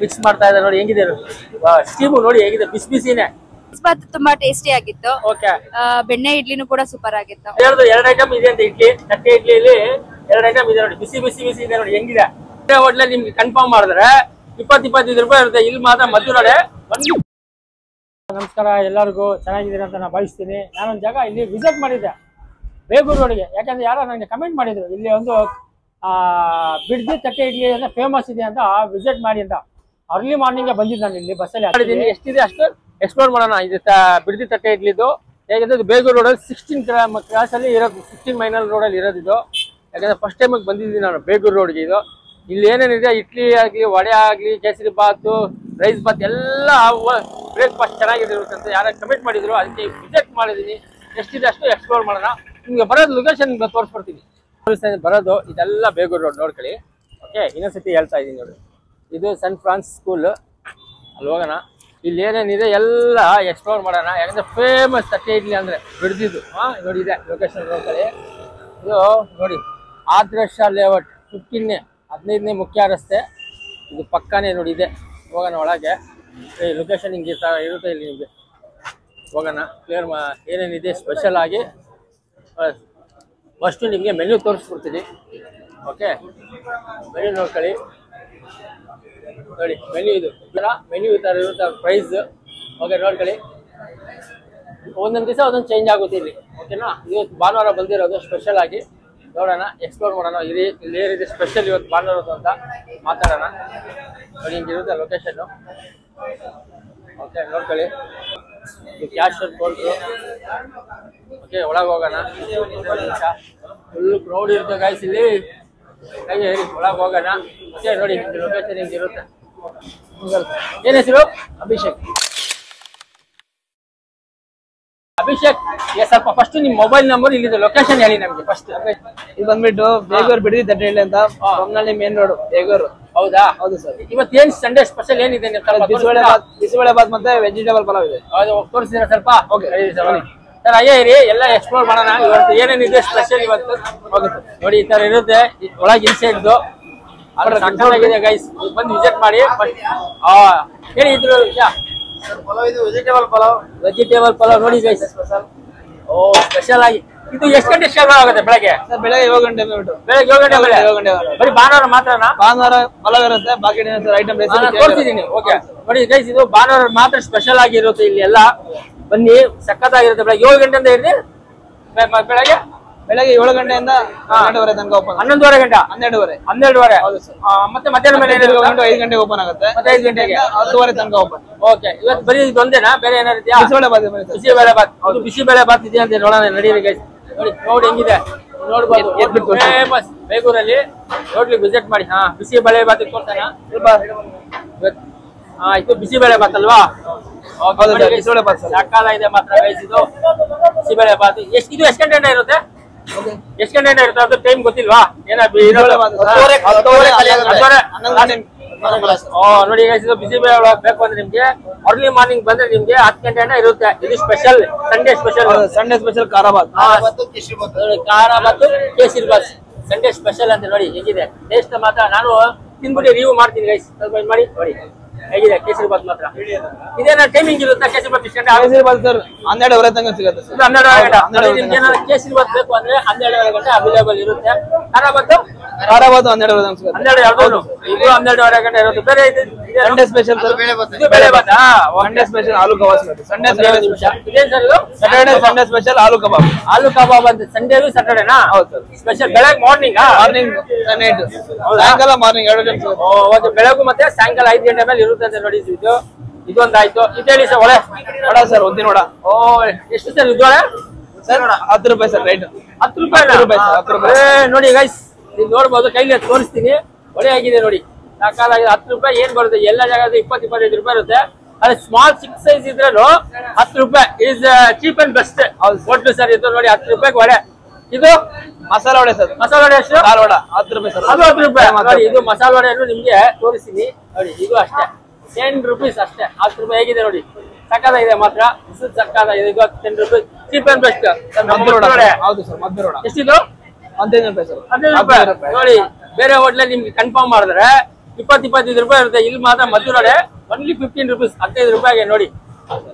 Mix ಮಾಡ್ತಾ ಇದ್ದಾರೆ ನೋಡಿ ಹೆಂಗಿದೆ ಸ್ಟೀಮು ನೋಡಿ ಹೇಗಿದೆ ಬಿಸಿ ಬಿಸಿನೇ ತುಂಬಾ ಟೇಸ್ಟಿ ಆಗಿತ್ತು. ಓಕೆ ಬೆಣ್ಣೆ ಇಡ್ಲಿನೂ ಕೂಡ ಸೂಪರ್ ಆಗಿತ್ತು. ಎರಡು ಐಟಮ್ ಇದೆ ಅಂತ ಇಡ್ಲಿ ತಟ್ಟೆ ಇಡ್ಲಿಯಲ್ಲಿ ಎರಡು ಐಟಮ್ ಇದೆ ನೋಡಿ ಬಿಸಿ ಬಿಸಿ ಬಿಸಿ ಇದೆ ನೋಡಿ ಹೆಂಗಿದೆ ಹೋಟ್ಲಲ್ಲಿ ನಿಮ್ಗೆ ಕನ್ಫರ್ಮ್ ಮಾಡಿದ್ರೆ 20-25 ರೂಪಾಯಿ ಇರುತ್ತೆ. ಇಲ್ಲಿ ಮಾತ್ರ ಮದ್ದೂರಡೆ. ನಮಸ್ಕಾರ ಎಲ್ಲರಿಗೂ, ಚೆನ್ನಾಗಿದ್ದೀರಿ ಅಂತ ನಾನು ಭಾವಿಸ್ತೀನಿ. ನಾನೊಂದು ಜಾಗ ಇಲ್ಲಿ ವಿಸಿಟ್ ಮಾಡಿದ್ದೆ ಬೇಗೂರು ರೋಡ್ಗೆ. ಯಾಕಂದ್ರೆ ಯಾರೋ ನನಗೆ ಕಮೆಂಟ್ ಮಾಡಿದ್ರು ಇಲ್ಲಿ ಒಂದು ಬಿಡ್ದಿ ತಟ್ಟೆ ಇಡ್ಲಿ ಅಂದ್ರೆ ಫೇಮಸ್ ಇದೆ ಅಂತ ವಿಸಿಟ್ ಮಾಡಿ ಅಂತ. ಅರ್ಲಿ ಮಾರ್ನಿಂಗ್ ಬಂದಿದ್ದು ನಾನು ಇಲ್ಲಿ ಬಸ್ಸಲ್ಲಿ ಎಷ್ಟಿದೆ ಅಷ್ಟು ಎಕ್ಸ್ಪ್ಲೋರ್ ಮಾಡೋಣ. ಇದು ಬಿಡ್ದಿ ತಟ್ಟೆ ಇಡ್ಲಿದ್ದು ಹೇಗಿದೆ, ಇದು ಬೇಗೂರು ರೋಡಲ್ಲಿ 16 ಕ್ರಾಸಲ್ಲಿ ಇರೋದು, 16 ಮೈನಲ್ ರೋಡಲ್ಲಿ ಇರೋದು ಇದು. ಯಾಕಂದ್ರೆ ಫಸ್ಟ್ ಟೈಮಿಗೆ ಬಂದಿದ್ದೀನಿ ನಾನು ಬೇಗೂರು ರೋಡ್ಗೆ. ಇದು ಇಲ್ಲಿ ಏನೇನಿದೆ ಇಡ್ಲಿ ಆಗಲಿ, ವಡೆ ಆಗಲಿ, ಕೇಸರಿ ಬಾತು, ರೈಸ್ ಬಾತ್ ಎಲ್ಲ ಬ್ರೇಕ್ಫಾಸ್ಟ್ ಚೆನ್ನಾಗಿದೆ ಅಂತ ಯಾರು ಕಮೆಂಟ್ ಮಾಡಿದ್ರು. ಅದಕ್ಕೆ ವಿಸಿಟ್ ಮಾಡಿದ್ದೀನಿ. ಎಷ್ಟಿದೆ ಅಷ್ಟು ಎಕ್ಸ್ಪ್ಲೋರ್ ಮಾಡೋಣ. ನಿಮಗೆ ಬರೋದು ಲೊಕೇಶನ್ ತೋರಿಸ್ಕೊಡ್ತೀನಿ. ಬರೋದು ಇದೆಲ್ಲ ಬೇಗೂರು ರೋಡ್ ನೋಡ್ಕೊಳ್ಳಿ. ಓಕೆ, ಇನ್ನೊಂದ್ಸತಿ ಹೇಳ್ತಾ ಇದ್ದೀನಿ ನೋಡಿ. ಇದು ಸೆಂಟ್ ಫ್ರಾನ್ಸ್ ಸ್ಕೂಲ್, ಅಲ್ಲಿ ಹೋಗೋಣ. ಇಲ್ಲಿ ಏನೇನಿದೆ ಎಲ್ಲ ಎಕ್ಸ್ಪ್ಲೋರ್ ಮಾಡೋಣ. ಯಾಕಂದ್ರೆ ಫೇಮಸ್ ತಟ್ಟೆ ಇಡ್ಲಿ ಅಂದರೆ ಬಿಡ್ದಿದ್ದು. ನೋಡಿ ಇದೆ ಲೊಕೇಶನ್ ನೋಡ್ಕೊಳ್ಳಿ. ಇದು ನೋಡಿ ಆದರ್ಶ ಲೇಔಟ್ 15ನೇ ಮುಖ್ಯ ರಸ್ತೆ. ಇದು ಪಕ್ಕನೇ ನೋಡಿ ಇದೆ. ಹೋಗೋಣ ಒಳಗೆ. ಈ ಲೊಕೇಶನ್ ಹಿಂಗೆ ಇರುತ್ತೆ ಇಲ್ಲಿ ನಿಮಗೆ. ಹೋಗೋಣ ಕ್ಲಿಯರ್ ಏನೇನಿದೆ ಸ್ಪೆಷಲ್ ಆಗಿ ಫಸ್ಟು ನಿಮಗೆ ಮೆನ್ಯೂ ತೋರಿಸ್ಕೊಡ್ತೀನಿ. ಓಕೆ, ಮೆನ್ಯೂ ನೋಡ್ಕೊಳ್ಳಿ. ನೋಡಿ ಮೆನ್ಯೂ ಇದು ಮೆನ್ಯೂ ಈ ಥರ ಇರುತ್ತೆ. ಪ್ರೈಸ್ ಓಕೆ ನೋಡ್ಕೊಳ್ಳಿ. ಒಂದೊಂದು ದಿವಸ ಒಂದೊಂದು ಚೇಂಜ್ ಆಗುತ್ತೆ ಇಲ್ಲಿ. ಓಕೆನಾ, ಇವತ್ತು ಭಾನುವಾರ ಬಂದಿರೋದು ಸ್ಪೆಷಲ್ ಆಗಿ. ನೋಡೋಣ, ಎಕ್ಸ್ಪ್ಲೋರ್ ಮಾಡೋಣ. ಇಲ್ಲಿ ಏನಿದೆ ಸ್ಪೆಷಲ್ ಇವತ್ತು ಭಾನುವಾರದ್ದು ಅಂತ ಮಾತಾಡೋಣ. ನೋಡಿ ಹಿಂಗಿರುತ್ತೆ ಲೊಕೇಶನ್ನು. ಓಕೆ ನೋಡ್ಕೊಳ್ಳಿ. ಇದು ಕ್ಯಾಶ್ ಕೌಂಟ್ರು. ಓಕೆ, ಒಳಗೆ ಹೋಗೋಣ. ಫುಲ್ ಕ್ರೌಡ್ ಇರುತ್ತೆ ಗೈಸ್ ಇಲ್ಲಿ. ಹಾಗೆ ಒಳಗೆ ಹೋಗೋಣ. ಓಕೆ ನೋಡಿ ಲೊಕೇಶನ್ ಹಿಂಗಿರುತ್ತೆ. ಏನ್ ಹೆಸರು? ಅಭಿಷೇಕ್. ಅಭಿಷೇಕ್, ಸ್ವಲ್ಪ ಫಸ್ಟ್ ನಿಮ್ ಮೊಬೈಲ್ ನಂಬರ್, ಇಲ್ಲಿದೆ ಲೊಕೇಶನ್ ಹೇಳಿ ನಮ್ಗೆ ಫಸ್ಟ್. ಇದು ಬಂದ್ಬಿಟ್ಟು ಬೇಗೂರು ಬಿಡದಿ ತಟ್ಟೆ ಇಡ್ಲಿ ಅಂತ, ಬೊಮ್ಮನಹಳ್ಳಿ ಮೇನ್ ರೋಡ್ ಬೇಗೂರು. ಹೌದಾ? ಹೌದು ಸರ್. ಇವತ್ತೇನ್ ಸಂಡೇ ಸ್ಪೆಷಲ್ ಏನಿದೆ? ಬಿಸಿಬೇಳೆ ಬಾತ್ ಮತ್ತೆ ವೆಜಿಟೇಬಲ್ ಪಲಾವ್ ಇದೆ. ತೋರಿಸ್ತೀರಾ ಸ್ವಲ್ಪ? ಓಕೆ ಸರ್, ಅಯ್ಯೇ ಇರಿ, ಎಲ್ಲ ಎಕ್ಸ್ಪ್ಲೋರ್ ಮಾಡೋಣ. ಇವತ್ತು ಏನೇನಿದೆ ಸ್ಪೆಷಲ್ ಇವತ್ತು. ಓಕೆ ನೋಡಿ, ಈ ತರ ಇರುತ್ತೆ ಒಳಗೆ ಇನ್ಸೈಡ್ದು. ಚೆನ್ನಾಗಿದೆ ಗೈಸ್, ಬಂದು ವಿಸಿಟ್ ಮಾಡಿ. ಹೇಳಿ ಇದ್ರು ವೆಜಿಟೇಬಲ್ ಪಲಾವ್ ನೋಡಿ ಗೈಸ್. ಓ ಸ್ಪೆಷಲ್ ಆಗಿ. ಇದು ಎಷ್ಟು ಗಂಟೆ ಸ್ಟಾರ್ಟ್ ಆಗುತ್ತೆ? ಬೆಳಗ್ಗೆ ಬೆಳಗ್ಗೆ 7 ಗಂಟೆ. ಬೆಳಗ್ಗೆ 7 ಗಂಟೆ. 7 ಗಂಟೆ ಬರೀ ಭಾನುವಾರ ಮಾತ್ರನಾ? ಭಾನುವಾರ ಪಲಾವ್ ಇರುತ್ತೆ, ಬಾಕಿ ಐಟಮ್ ತೋರಿಸಿದೀನಿ. ಓಕೆ ನೋಡಿ ಗೈಸ್, ಇದು ಭಾನುವಾರ ಮಾತ್ರ ಸ್ಪೆಷಲ್ ಆಗಿರುತ್ತೆ ಇಲ್ಲಿ ಎಲ್ಲ. ಬನ್ನಿ, ಸಖತ್ತಾಗಿರುತ್ತೆ. ಬೆಳಗ್ಗೆ 7 ಗಂಟೆಯಿಂದ ಇರ್ಲಿ. ಬೆಳಗ್ಗೆ 7 ಗಂಟೆಯಿಂದ 12:30 ತನಕ ಓಪನ್. 11:30 ಗಂಟೆ 12:30. ಹೌದು ಸರ್. ಮತ್ತೆ ಮಧ್ಯಾಹ್ನ ಮೇಲೆ 5 ಗಂಟೆಗೆ ಓಪನ್ ಆಗುತ್ತೆ. ಮತ್ತೆ 5 ಗಂಟೆಗೆ 10:30 ತನಕ ಓಪನ್. ಓಕೆ, ಇವತ್ತು ಬರೀ ಇದೊಂದೇನಾ? ಬೇರೆ ಏನಾದ್ರು ಇದೆಯಾ? ಬಿಸಿಬೇಳೆ ಬಾತ್. ಬಿಸಿಬೇಳೆ ಬಾತ್. ಹೌದು, ಬಿಸಿಬೇಳೆ ಬಾತ್ ಇದೆ ಅಂತ ನೋಡೋಣ. ನಡೀರಿ ಗೈಸ್. ನೋಡಿ ಕ್ರೌಡ್ ಹೆಂಗಿದೆ ನೋಡ್ಬೋದು. ಫೇಮಸ್ ಬೇಗೂರಲ್ಲಿ ನೋಡ್ಲಿ, ವಿಸಿಟ್ ಮಾಡಿ. ಬಿಸಿಬೇಳೆ ಬಾತ್ ಕೊಡ್ತಾನ ಇದು ಬಿಸಿಬೇಳೆ ಬಾತ್ ಅಲ್ವಾ? ಬಿಸಿಬೇಳೆ ಬಾತ್ ಸಾಕಾಲ ಇದೆ ಮಾತ್ರ ಗೈಸ್. ಇದು ಬಿಸಿಬೇಳೆ ಬಾತ್. ಇದು ಎಷ್ಟು ಗಂಟೆ ಇರುತ್ತೆ? ಎಷ್ಟು ಗಂಟೆ ಇರುತ್ತೆ ಅದು ಟೈಮ್ ಗೊತ್ತಿಲ್ವಾ? ನೋಡಿ ಗೈಸ್, ಇದು ಬಿಸಿಬೇಳೆ ಬೇಕು ಅಂದ್ರೆ ನಿಮ್ಗೆ ಅರ್ಲಿ ಮಾರ್ನಿಂಗ್ ಬಂದ್ರೆ ನಿಮ್ಗೆ 10 ಗಂಟೆ ಇರುತ್ತೆ. ಇದು ಸ್ಪೆಷಲ್ ಸಂಡೇ ಸ್ಪೆಷಲ್ ಖಾರ ಬಾತ್, ಕೇಸರಿ ಬಾತ್ ಸಂಡೇ ಸ್ಪೆಷಲ್ ಅಂತ. ನೋಡಿ ಹೇಗಿದೆ ಟೇಸ್ಟ್ ಮಾತ್ರ. ನಾನು ತಿಂದ್ಬಿಟ್ಟು ರಿವ್ಯೂ ಮಾಡ್ತೀನಿ ಗೈಸ್. ಸ್ವಲ್ಪ ಮಾಡಿ ನೋಡಿ ಹೇಗಿದೆ ಕೇಸರಿ ಬಾತ್ ಮಾತ್ರ. ಇದೇನ ಟೈಮಿಂಗ್ ಇರುತ್ತೆ ಕೇಸರಿ ಬಾತ್? ಇಷ್ಟು ಗಂಟೆ ಕೇಸರಿ ಬಾತ್ ಸರ್ 12:30 ತನಕ ಸಿಗುತ್ತೆ. 12:30 ಗಂಟೆ. ನಿಮ್ಗೆ ಏನಾದ್ರು ಕೇಸರಿ ಬಾತ್ ಬೇಕು ಅಂದ್ರೆ 12:30 ಗಂಟೆ ಅವೈಲೇಬಲ್ ಇರುತ್ತೆ. ಖಾರ ಬಾತ್ 12:30 ತನಕ ಸಿಗುತ್ತೆ. 12 ಇದು 12:30 ಗಂಟೆ ಇರುತ್ತೆ. ಬೇರೆ ಸಂಡೇ ಸ್ಪೆಷಲ್ ಸರ್ ಬೇಳೆ ಬಾತ್. ಸಂಡೇ ಸ್ಪೆಷಲ್ ಆಲೂ ಕಬಾಬ್ ಸಿಗುತ್ತೆ. ಸಂಡೇ ಇದೇನ್ ಸರ್ ಇದು? ಸ್ಯಾಟರ್ಡೇ ಸಂಡೇ ಸ್ಪೆಷಲ್ ಆಲೂ ಕಬಾಬ್ ಅಂತ. ಸಂಡೇನು ಸ್ಯಾಟರ್ಡೇನಾ? ಹೌದು ಸರ್. ಸ್ಪೆಷಲ್ ಬೆಳಗ್ಗೆ ಮಾರ್ನಿಂಗ್ ನೈಟ್, ಸಾಯಂಕಾಲ ಮಾರ್ನಿಂಗ್ 2 ಗಂಟೆ. ಓಕೆ, ಬೆಳಗ್ಗೆ ಮತ್ತೆ ಸಾಯಂಕಾಲ 5 ಗಂಟೆ ಮೇಲೆ ಇರುತ್ತೆ ಅಂತ ನೋಡಿ. ಇದೊಂದಾಯ್ತು. ಇದೇಳಿ ಸರ್ ಒಳ್ಳೆ ವಡ ಸರ್, ಉದ್ದಿನ ವಡ. ಎಷ್ಟು ಸರ್ ಇದು ವಡೆ? ಸರ್ 10 ರೂಪಾಯಿ ಸರ್ ರೈಟ್. 10 ರೂಪಾಯಿ. ನೋಡಿ ಗೈಸ್, ನೀವು ನೋಡ್ಬೋದು, ಕೈಲಿ ತೋರಿಸ್ತೀನಿ. ಒಳ್ಳೆ ಆಗಿದೆ ನೋಡಿ, ಸಾಕಾಗಿದೆ. 10 ರೂಪಾಯಿ ಏನ್ ಬರುತ್ತೆ? ಎಲ್ಲ ಜಾಗದ 20-25 ರೂಪಾಯಿ ಇರುತ್ತೆ. ಅದೇ ಸ್ಮಾಲ್ 6 ಸೈಜ್ ಇದ್ರೂ 10 ರೂಪಾಯಿ ಇಸ್ ಚೀಪ್ ಅಂಡ್ ಬೆಸ್ಟ್. ಒಟ್ಟು ಸರ್ ಇದು ನೋಡಿ 10 ರೂಪಾಯಿಗೆ ವಡೆ. ಇದು ಮಸಾಲ ವಡೆ ಸರ್. ಮಸಾಲ ವಡೆ ಎಷ್ಟು? 10 ರೂಪಾಯಿ ಸರ್. ಅದು 10 ರೂಪಾಯಿ ನೋಡಿ. ಇದು ಮಸಾಲ ವಡೆಯನ್ನು ನಿಮ್ಗೆ ತೋರಿಸ್ತೀನಿ ನೋಡಿ. ಇದು ಅಷ್ಟೇ 10 ರೂಪೀಸ್ ಅಷ್ಟೇ. 10 ರೂಪಾಯಿ ಹೇಗಿದೆ ನೋಡಿ, ಸಕ್ಕತ್ತಾಗಿದೆ ಮಾತ್ರ. ಸಕ್ಕತ್ತಾಗಿದೆ. ಇದು 10 ರೂಪಾಯಿ ಚೀಪ್ ಅಂಡ್ ಬೆಸ್ಟ್. ಹೌದು ಸರ್, ಮದ್ದೂರು ವಡ. ಎಷ್ಟಿದು? 15 ರೂಪಾಯಿ ಸರ್. 15 ರೂಪಾಯಿ ನೋಡಿ. ಬೇರೆ ಹೋಟ್ಲಲ್ಲಿ ನಿಮ್ಗೆ ಕನ್ಫರ್ಮ್ ಮಾಡಿದ್ರೆ 25 ರೂಪಾಯಿ ಇರುತ್ತೆ. ಇಲ್ಲಿ ಮಾತ್ರ ಮದ್ದೂರು ವಡೆ ಓನ್ಲಿ 15 ರೂಪೀಸ್, 15 ರೂಪಾಯಿಗೆ ನೋಡಿ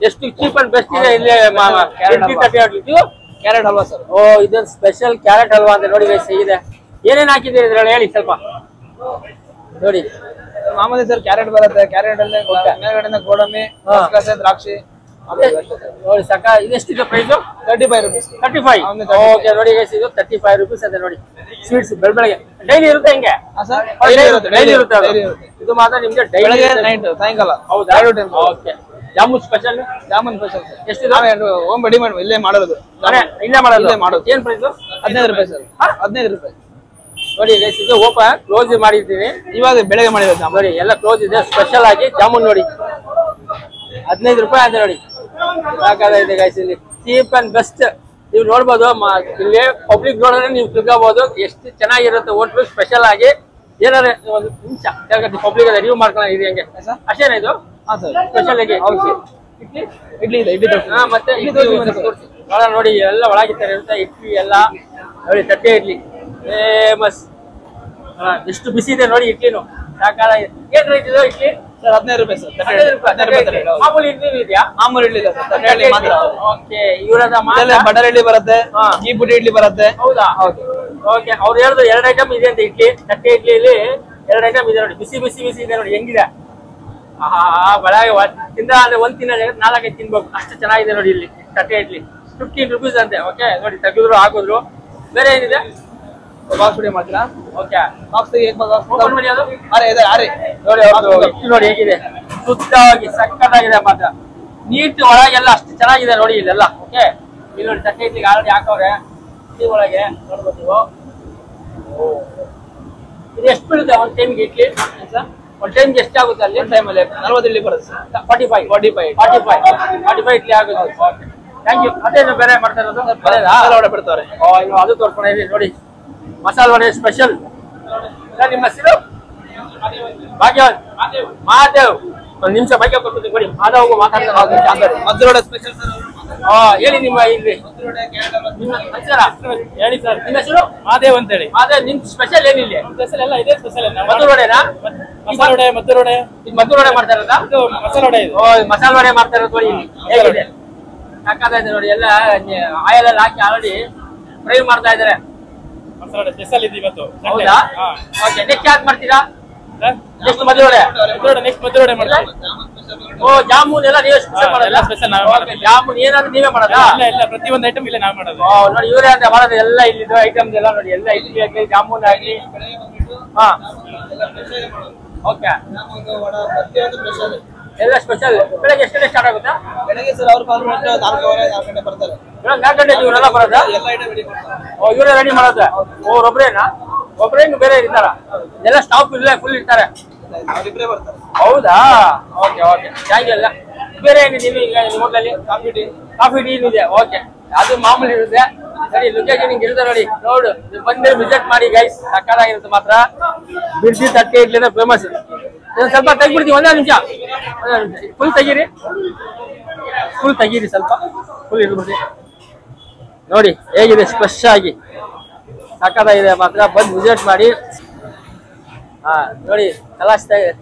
ಎಷ್ಟು ಚೀಪ್ ಅಂಡ್ ಬೆಸ್ಟ್ ಇದೆ. ಇಲ್ಲಿ ಕ್ಯಾರೆಟ್ ಹಲ್ವಾ ಸರ್. ಓ ಇದೊಂದು ಸ್ಪೆಷಲ್ ಕ್ಯಾರೆಟ್ ಹಲ್ವಾ ಅಂತ ನೋಡಿ ಗೈಸ್ ಹೇಗಿದೆ. ಏನೇನ್ ಹಾಕಿದ್ದೀರಿ ಇದ್ರಲ್ಲಿ ಹೇಳಿ ಸ್ವಲ್ಪ ನೋಡಿ. ಮಾಮೂಲಿ ಸರ್ ಕ್ಯಾರೆಟ್ ಬರುತ್ತೆ, ಕ್ಯಾರೆಟ್ ಅಲ್ಲಿ ಮೇಲ್ಗಡೆ ಗೋಡಂಬಿ, ಗಸಗಸೆ, ದ್ರಾಕ್ಷಿ ನೋಡಿ ಸಕ. ಇದೆಷ್ಟಿದೆ ಪ್ರೈಸ್? 35 ರೂಪೀಸ್. 35. ಓಕೆ ನೋಡಿ ಗೈಸ್ ಇದು 35 ರೂಪೀಸ್ ಅದೇ ನೋಡಿ. ಸ್ವೀಟ್ಸ್ ಬೆಳಗ್ಗೆ ಡೈಲಿ ಇರುತ್ತೆ ಹಿಂಗೆ? ಡೈಲಿ ಇರುತ್ತೆ. ಇದು ಮಾತ್ರ ನಿಮ್ಗೆ ಡೈಲಿ ನೈಟ್ ಸಾಯಂಕಾಲ. ಹೌದಾ? Okay. Jamun special? Jamun special sir. ಎಷ್ಟಿದೆ? ಹೋಮ್ ರೆಡಿ ಮಾಡಿ ಇಲ್ಲೇ ಮಾಡೋದು. ಇಲ್ಲೇ ಮಾಡೋದು. ಏನ್ ಪ್ರೈಸ್? 15 ರೂಪಾಯಿ ಸರ್. 15 ರೂಪಾಯಿ ನೋಡಿ ಗೈಸ್ ಇದು ಓಪನ್ ಕ್ಲೋಸ್ ಮಾಡಿದ್ದೀನಿ ಇವಾಗ ಬೆಳಗ್ಗೆ ಮಾಡಿರೋದು ನೋಡಿ. ಎಲ್ಲ ಕ್ಲೋಸ್ ಇದೆ. ಸ್ಪೆಷಲ್ ಆಗಿ ಜಾಮೂನ್ ನೋಡಿ 15 ರೂಪಾಯಿ ಅಂತ ನೋಡಿ. ಸಾಕಾಗಿದೆ ಗೈಸ್. ಇಲ್ಲಿ ಚೀಪ್ ಅಂಡ್ ಬೆಸ್ಟ್ ನೀವು ನೋಡ್ಬೋದು. ಇಲ್ಲಿ ಪಬ್ಲಿಕ್ ನೋಡಿದ್ರೆ ನೀವು ತಿಳ್ಕೋಬಹುದು ಎಷ್ಟು ಚೆನ್ನಾಗಿರುತ್ತೆ ಹೋಟ್ಲು. ಸ್ಪೆಷಲ್ ಆಗಿ ಏನಾದ್ರೆ ಒಂದು ನಿಮಿಷ ಪಬ್ಲಿಕ್ ರಿವ್ಯೂ ಮಾಡ್ಕೊಳ್ಳೋಣ. ಇದು ಹೆಂಗೆ ಅಷ್ಟೇನಾ ಇದು ಸ್ಪೆಷಲ್ ಆಗಿ? ಇಡ್ಲಿ ಇದೆ, ಇಡ್ಲಿ ಹಾ ಮತ್ತೆ ನೋಡಿ ಎಲ್ಲ ಒಳಗಿರ್ತಾರೆ ಇರುತ್ತೆ. ಇಡ್ಲಿ ಎಲ್ಲ ನೋಡಿ, ತಟ್ಟೆ ಇಡ್ಲಿ ಫೇಮಸ್. ಎಷ್ಟು ಬಿಸಿ ಇದೆ ನೋಡಿ ಇಡ್ಲಿನು. ಸಾಕಾಗಿದೆ. ಏನ್ ರೇಟ್ ಇದೆ ಇಡ್ಲಿ ಸರ್? 15 ರೂಪಾಯಿ ಸರ್. 15 ರೂಪಾಯಿ. ಮಾಮೂಲಿ ಇಡ್ಲಿ ಇದೆಯಾ? ಮಾಮೂಲಿ ಇಡ್ಲಿ ಮಾತ್ರ. ಓಕೆ. ಇವರದ ಬಟರ್ ಇಡ್ಲಿ ಬರುತ್ತೆ, ಈ ಪುಡಿ ಇಡ್ಲಿ ಬರುತ್ತೆ. ಹೌದಾ? ಹೌದು. ಓಕೆ. ಅವ್ರು ಹೇಳಿದ್ರು 2 ಐಟಮ್ ಇದೆ ಅಂತ ಇಡ್ಲಿ. ತಟ್ಟೆ ಇಡ್ಲಿಲಿ 2 ಐಟಮ್ ಇದೆ ನೋಡಿ. ಬಿಸಿ ಬಿಸಿ ಬಿಸಿ ಇದೆ ನೋಡಿ ಹೆಂಗಿದೆ. ಒಳಗೆ ತಿಂದ ಅಂದ್ರೆ ಒಂದ್ ತಿನ್ನ 4-5 ತಿನ್ಬೇಕು ಅಷ್ಟು ಚೆನ್ನಾಗಿದೆ ನೋಡಿ. ಇಲ್ಲಿ ತಟ್ಟೆ ಇಡ್ಲಿ 15 ರೂಪೀಸ್ ಅಂತೆ. ಓಕೆ ನೋಡಿ ತೆಗೆದ್ರು ಹಾಕಿದ್ರು. ಬೇರೆ ಏನಿದೆ? ಬಾಕ್ಸ್ ವಿಡಿಯೋ ಮಾಡ್ತೀರಾ? ಓಕೆ. ಬಾಕ್ಸ್ ಓಪನ್ ಮಾಡಿ ಅದು. ನೋಡಿ ನೋಡಿ ಹೇಗಿದೆ ಸುತ್ತವಾಗಿ ಸಕ್ಕತ್ತಾಗಿದೆ ಮಾತ್ರ. ನೀಟ್ ಒಳಗೆಲ್ಲ ಅಷ್ಟು ಚೆನ್ನಾಗಿದೆ ನೋಡಿ ಇಲ್ಲೆಲ್ಲ. ಓಕೆ. ಇಲ್ಲಿ ನೋಡಿ ತಟ್ಟೆ ಇಡ್ಲಿಗೆ ಆಲ್ರೆಡಿ ಹಾಕವ್ರೆ ಇಡ್ಲಿ ಒಳಗೆ ನೋಡ್ಬೋದು ನೀವು. ಇದು ಎಷ್ಟು ಬೀಳುತ್ತೆ ಒಂದ್ ಟೈಮ್ಗೆ ಇಡ್ಲಿ? ಒಂದ್ ಟೈಮ್ಗೆ ಎಷ್ಟಾಗುತ್ತೆ ಅಲ್ಲಿ? ಟೈಮಲ್ಲಿ 40 ಇಡ್ಲಿ ಬರುತ್ತೆ ಸರ್. 45 ಇಡ್ಲಿ ಆಗುತ್ತೆ. Okay thank you. ಅದೇನು ಬೇರೆ ಮಾಡ್ತಾ ಇರೋದು? ಮಸಾಲೆ ವಡೆ ಬಿಡ್ತಾರೆ. ಇನ್ನು ಅದು ತೋರ್ಸ್ಕೊಂಡು ಇಲ್ಲಿ ನೋಡಿ ಮಸಾಲೆ ವಡೆ ಸ್ಪೆಷಲ್. ನಿಮ್ಮ ಹೆಸರು? ಭಾಗ್ಯವಂತ್. ಮಹಾದೇವ್. ಒಂದು ನಿಮಿಷ ಬೈಕ್ ಕೊಟ್ಬಿಟ್ಟು ಕೊಡಿ. ಮಾಧವ್ ಮಾತಾಡ್ತಾರೆ. Maddur vada special sir. ಹೇಳಿ ನಿಮ್ಮ ಇಲ್ಲಿ ನಮಸ್ಕಾರ. ಹೇಳಿ ಸರ್. ನಿಮ್ಮ ಹೆಸರು? ಮಹಾದೇವ್ ಅಂತ ಹೇಳಿ. ಮಾಧವ್ ನಿಮ್ ಸ್ಪೆಷಲ್ ಏನಿಲ್ಲ? ಸ್ಪೆಷಲ್ ಎಲ್ಲ ಇದೆ. ಸ್ಪೆಷಲ್ ಮದ್ದೂರು ವಡೆನಾ? ಮಸಾಲೆ ವಡೆ, ಮದ್ದೂರು ವಡೆ. ಇದು ಮದ್ದೂರು ವಡೆ ಮಾಡ್ತಾ ಇರೋದಾ? ಇದು ಮಸಾಲೆ ವಡೆ ಇದೆ. ಮಸಾಲೆ ವಡೆ ಮಾಡ್ತಾ ಇರೋದು ನೋಡಿ ಇಲ್ಲಿ ಹೇಗಿದೆ. ಸಾಕಾಗಿದೆ ನೋಡಿ. ಎಲ್ಲ ಆಯಿಲ್ ಅಲ್ಲಿ ಹಾಕಿ ಆಲ್ರೆಡಿ ಫ್ರೈ ಮಾಡ್ತಾ ಇದಾರೆ. ಮಸಾಲೆ ವಡೆ ಸ್ಪೆಷಲ್ ಇದೆ ಇವತ್ತು. ಹೌದಾ? ಓಕೆ. ನೆಕ್ಸ್ಟ್ ಯಾಕೆ ಮಾಡ್ತೀರಾ? ನೆಕ್ಸ್ಟ್ ಮದ್ದೂರು ವಡೆ. ನೆಕ್ಸ್ಟ್ ಮದ್ದೂರು ವಡೆ ಮಾಡ್ತೀವಿ. ಜಾಮೂನ್ ಎಲ್ಲ ನೀವೇ ಸ್ಪೆಷಲ್ ಮಾಡೋದಾ? ಸ್ಪೆಷಲ್ ನಾವೇ ಮಾಡೋದು. ಜಾಮೂನ್ ಏನಾದ್ರು ನೀವೇ ಮಾಡೋದಾ? ಇಲ್ಲ ಪ್ರತಿಯೊಂದು ಐಟಮ್ ಇಲ್ಲೇ ನಾವೇ ಮಾಡೋದು. ನೋಡಿ ಇವರೇ ಅಂತ ಮಾಡೋದು ಎಲ್ಲ ಇಲ್ಲಿದ್ದು ಐಟಮ್ಸ್ ಎಲ್ಲ ನೋಡಿ. ಎಲ್ಲ ಇಡ್ಲಿ ಆಗಲಿ ಜಾಮೂನ್ ಆಗಲಿ. ಹಾ ಓಕೆ. ಎಲ್ಲ ಸ್ಪೆಷಲ್. ಬೆಳಗ್ಗೆ ಎಷ್ಟು ಗಂಟೆ ಸ್ಟಾರ್ಟ್ ಆಗುತ್ತಾ? ಬೆಳಗ್ಗೆ ಸರ್ ಅವ್ರು 4 ಗಂಟೆ ಬರ್ತಾರೆ. 4 ಗಂಟೆಗೆ ಇವರೆಲ್ಲ ಬರೋದಾ? ಎಲ್ಲ ಐಟಮ್ ರೆಡಿ ಮಾಡ್ತಾರೆ. ಇವರೇ ರೆಡಿ ಮಾಡೋದು? ಒಬ್ರೇನಾ? ಒಬ್ರೇ ಬೇರೆ ಇರ್ತಾರ? ಎಲ್ಲ ಸ್ಟಾಫ್ ಇಲ್ಲೇ ಫುಲ್ ಇರ್ತಾರೆ? ಅವರಿಬ್ಬರೇ ಬರ್ತಾರೆ. ಹೌದಾ? Okay okay thank you. ಎಲ್ಲ ಬೇರೆ ಏನಿದೆ ಈಗ ನಿಮ್ಮ ಹೋಟ್ಲಲ್ಲಿ? ಕಾಫಿ ಟೀ ಇದೆ. ಓಕೆ ಅದು ಮಾಮೂಲಿ ಇರುತ್ತೆ. ಸರಿ ಲೊಕೇಶನ್ ಹಿಂಗೆ ಇರುತ್ತೆ ನೋಡಿ. ನೋಡು ನೀವು ಬಂದು ವಿಸಿಟ್ ಮಾಡಿ ಗೈಸ್. ಸಕ್ಕತ್ತಾಗಿರುತ್ತೆ ಮಾತ್ರ. ಬಿರ್ಜಿ ತಟ್ಟೆ ಇಡ್ಲಿನ ಫೇಮಸ್. ಸ್ವಲ್ಪ ತೆಗ್ಬಿಡ್ತೀವಿ. ಒಂದೇ ನಿಮಿಷ ಫುಲ್ ತೆಗೀರಿ. ಫುಲ್ ತೆಗೀರಿ ಸ್ವಲ್ಪ. ಫುಲ್ ಇರ್ಬಿಡ್ರಿ ನೋಡಿ ಹೇಗಿದೆ ಸ್ಪೆಷ್ ಆಗಿ. ಸಕ್ಕತ್ತಾಗಿದೆ ಮಾತ್ರ. ಬಂದು ವಿಸಿಟ್ ಮಾಡಿ. ಹಾ ನೋಡಿ ಕಲಾಸ್ತಾ ಇದೆ.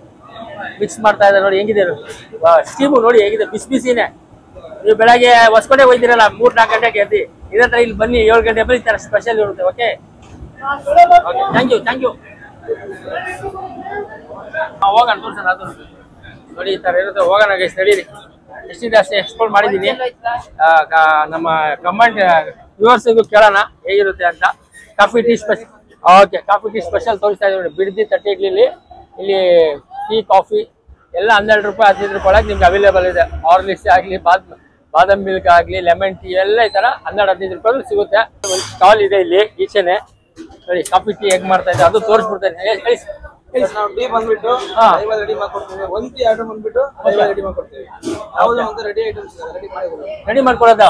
ಮಿಕ್ಸ್ ಮಾಡ್ತಾ ಇದ್ದಾರೆ ನೋಡಿ ಹೆಂಗಿದೆ ಸ್ಟೀಮು ನೋಡಿ ಹೇಗಿದೆ. ಬಿಸಿ ಬಿಸಿನೇ. ನೀವು ಬೆಳಗ್ಗೆ ಹೊಸ್ಕೊಂಡೆ ಹೋಗ್ತೀರಲ್ಲ 3-4 ಗಂಟೆಗೆ ಎದ್ದು ಇದೇ ತರ ಇಲ್ಲಿ ಬನ್ನಿ. 7 ಗಂಟೆ ಬರೀ ಈ ತರ ಸ್ಪೆಷಲ್ ಇರುತ್ತೆ. Okay thank you thank you. ಹೋಗೋಣ ತೋರ್ಸೋಣ ಅದು ನೋಡಿ ಈ ತರ ಇರುತ್ತೆ. ಹೋಗೋಣ ಗೈಸ್ ನಡೀರಿ. ಎಷ್ಟಿದೆ ಅಷ್ಟೇ ಎಕ್ಸ್ಪ್ಲೋರ್ ಮಾಡಿದ್ದೀನಿ. ನಮ್ಮ ಕಮೆಂಟ್ ವ್ಯೂವರ್ಸ್ಗೂ ಕೇಳೋಣ ಹೇಗಿರುತ್ತೆ ಅಂತ. Coffee tea special. Okay coffee tea special ತೋರಿಸ್ತಾ ಇದ್ದೀವಿ ನೋಡಿ. ಬಿಡ್ದಿ ತಟ್ಟೆ ಇಡ್ಲಿಲಿ ಇಲ್ಲಿ ಟೀ ಕಾಫಿ ಎಲ್ಲ 12 ರೂಪಾಯಿ 15 ರೂಪಾಯಿ ಒಳಗೆ ನಿಮ್ಗೆ ಅವೈಲೇಬಲ್ ಇದೆ. ಹಾರ್ಲಿಕ್ಸ್ ಆಗಲಿ ಬಾದಾಮ್ ಮಿಲ್ಕ್ ಆಗಲಿ ಲೆಮನ್ ಟೀ ಎಲ್ಲ ಈ ಥರ 12-15 ರೂಪಾಯಿ ಸಿಗುತ್ತೆ. ಒಂದು ಸ್ಟಾಲ್ ಇದೆ ಇಲ್ಲಿ ಈಚೆನೆ ನೋಡಿ. ಕಾಫಿ ಟೀ ಹೇಗೆ ಮಾಡ್ತಾ ಇದೆ ಅದು ತೋರಿಸ್ಬಿಡ್ತೇನೆ. ನಾವು ಟೀ ಬಂದ್ಬಿಟ್ಟು ರೆಡಿ ಮಾಡ್ಕೊಡ್ತೀವಿ. ಒಂದು ಟೀ ಆರ್ಡರ್ ಬಂದ್ಬಿಟ್ಟು ರೆಡಿ ಮಾಡ್ಕೊಡ್ತೀವಿ. ಯಾವುದು ಒಂದು ರೆಡಿ ಐಟಮ್ಸ್ ರೆಡಿ ಮಾಡ್ಕೊಡೋದ?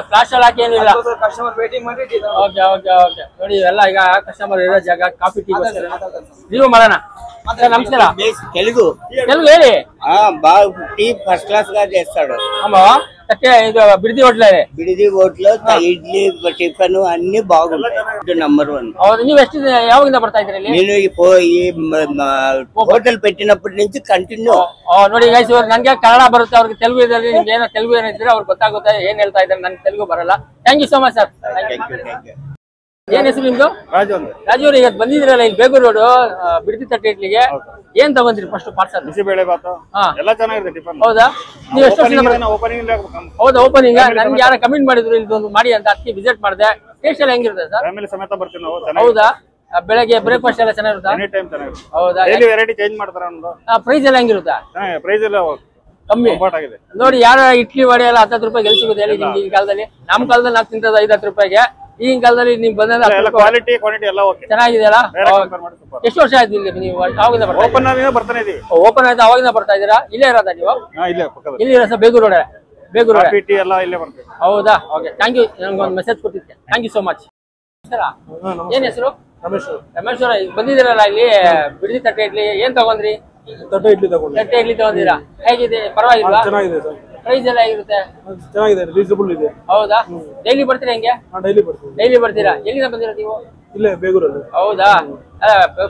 ಫ್ಲಾಶ್ ಅಲ್ಲಿ ಹಾಕಿ ಏನಿಲ್ಲ. ಕಸ್ಟಮರ್ ವೇಟಿಂಗ್ ಮಾಡಿ ಟೀ. ಓಕೆ ಓಕೆ ಓಕೆ ನೋಡಿ ಎಲ್ಲ ಈಗ ಕಸ್ಟಮರ್ ಇರೋ ಜಾಗ ಕಾಫಿ ಟೀ ನೀವು ಮಾಡೋಣ. నమస్కారం తెలుగు తెలుగు ఏది బాగా టీ ఫస్ట్ క్లాస్ గా చేస్తాడు. అమ్మా తట్టే ఇది బిడిది హోటల్ బిడిది హోటల్ ఇడ్ಲಿ ಟಿಫನ್ అన్ని బాగుంటాయి నంబర్ 1 ಹೌದು ನೀವು ಎಷ್ಟು ಯಾವಾಗಿಂದ ಬರ್ತಾ ಇದ್ದೀರಿ ಇಲ್ಲಿ నేను ಈ ಹೋಟೆಲ್ పెట్టినప్పటి నుంచి ಕಂಟಿನ್ಯೂ ನೋಡಿ ಗೈಸ್ ಇವರು ನನಗೆ ಕನ್ನಡ ಬರುತ್ತೆ ಅವ್ರಿಗೆ ತೆಲುಗು ಇದೆ ನಿಮ್ಗೆ ಏನೋ ತೆಲುಗು ಏನಿದ್ರೆ ಅವ್ರಿಗೆ ಗೊತ್ತಾಗುತ್ತೆ ಏನ್ ಹೇಳ್ತಾ ಇದ್ದಾರೆ ನನಗೆ ತೆಲುಗು ಬರಲ್ಲ thank you so much sir ಏನ್ ಹೆಸರು ನಿಮ್ದು ರಾಜು ರಾಜು ಅವ್ರು ಇವತ್ತು ಬಂದಿದ್ರಲ್ಲ ಇಲ್ಲಿ ಬೇಗೂರು ರೋಡ್ ಬಿಡದಿ ತಟ್ಟೆ ಇಡ್ಲಿಗೆ ಏನ್ ತಗೊಂಡ್ರಿ ಫಸ್ಟ್ ಪಾರ್ಸಲ್ ಬಿಸಿಬೇಳೆ ಬಾತು ಎಲ್ಲ ಚೆನ್ನಾಗಿದೆ ಟಿಫನ್ ಹೌದಾ ನೀವು ಎಷ್ಟು ವರ್ಷದಿಂದ ಓಪನಿಂಗ್ ಹೌದಾ ಓಪನಿಂಗ್ ನನ್ಗೆ ಯಾರ ಕಮೆಂಟ್ ಮಾಡಿದ್ರು ಇದೊಂದು ಮಾಡಿ ಅಂತ ಅದಕ್ಕೆ ವಿಸಿಟ್ ಮಾಡಿದೆ ಟೇಸ್ಟ್ ಎಲ್ಲ ಹೆಂಗಿರುತ್ತೆ ಸರ್ ಫ್ಯಾಮಿಲಿ ಸಮೇತ ಬರ್ತೀವಿ ನಾವು ಹೌದಾ ಬೆಳಗ್ಗೆ ಬ್ರೇಕ್ಫಾಸ್ಟ್ ಎಲ್ಲ ಚೆನ್ನಾಗಿರುತ್ತಾ ಎನಿ ಟೈಮ್ ಚೆನ್ನಾಗಿದೆ ಹೌದಾ ಡೈಲಿ ವೆರೈಟಿ ಚೇಂಜ್ ಮಾಡ್ತಾರೆ ಒಂದು ಪ್ರೈಸ್ ಎಲ್ಲ ಹೆಂಗಿರುತ್ತಾ ಪ್ರೈಸ್ ಎಲ್ಲ ಕಮ್ಮಿ ಇಂಪಾರ್ಟ್ ಆಗಿದೆ ನೋಡಿ ಯಾರ ಇಡ್ಲಿ ವಡೆ ಎಲ್ಲ 10 ರೂಪಾಯಿ ಎಲ್ಲಿ ಸಿಗುತ್ತೆ ಹೇಳಿ ನಿಮ್ಗೆ ಈ ಕಾಲದಲ್ಲಿ ನಮ್ಮ ಕಾಲದಲ್ಲಿ ನಾವು ತಿಂತದ 5-10 ರೂಪಾಯಿಗೆ ಈಗಿನ ಕಾಲದಲ್ಲಿ ನೀವು ಬಂದ ಕ್ವಾಲಿಟಿ ಕ್ವಾಂಟಿಟಿ ಎಲ್ಲ ಓಕೆ ಚೆನ್ನಾಗಿದೆಯಲ್ಲ ಎಷ್ಟು ವರ್ಷ ಆಯ್ತು ಇಲ್ಲಿ ನೀವು ಅವಾಗಿಂದ ಓಪನ್ ಬರ್ತಾನೆ ಇದೀವಿ ಓಪನ್ ಆಯ್ತು ಅವಾಗಿಂದ ಬರ್ತಾ ಇದ್ದೀರಾ ಇಲ್ಲೇ ಇರೋದಾ ನೀವು ಇಲ್ಲೇ ಪಕ್ಕದಲ್ಲಿ ಇಲ್ಲಿ ಇರೋ sir Begur road Begur road ಪಿಟಿ ಎಲ್ಲ ಇಲ್ಲೇ ಬರ್ತೀವಿ ಹೌದಾ ಓಕೆ ಥ್ಯಾಂಕ್ ಯು ನನಗೆ ಒಂದು ಮೆಸೇಜ್ ಕೊಟ್ಟಿದ್ದೆ thank you so much sir ಏನ್ ಹೆಸರು ರಮೇಶ್ ಅವರ ಬಂದಿದ್ದೀರಲ್ಲ ಇಲ್ಲಿ ಬಿಡದಿ ತಟ್ಟೆ ಇಡ್ಲಿ ಏನ್ ತಗೊಂಡ್ರಿ ತಟ್ಟೆ ಇಡ್ಲಿ ತಗೊಂಡು ತಟ್ಟೆ ಇಡ್ಲಿ ತಗೊಂಡಿರಾ ಹೇಗಿದೆ ಪರವಾಗಿಲ್ವಾ ಚೆನ್ನಾಗಿದೆ ಸರ್ ಪ್ರೈಸ್ ಎಲ್ಲ ಹೇಗಿರುತ್ತೆ ಚೆನ್ನಾಗಿದೆ ರೀಸನಬಲ್ ಇದೆ ಹೌದಾ ಡೈಲಿ ಬರ್ತೀರಾ ಹೆಂಗೆ ಡೈಲಿ ಬರ್ತೀವಿ ಡೈಲಿ ಬರ್ತೀರಾ ಎಲ್ಲಿಂದ ಬಂದಿರಾ ನೀವು ಇಲ್ಲೇ ಬೇಗೂರಲ್ಲಿ ಹೌದಾ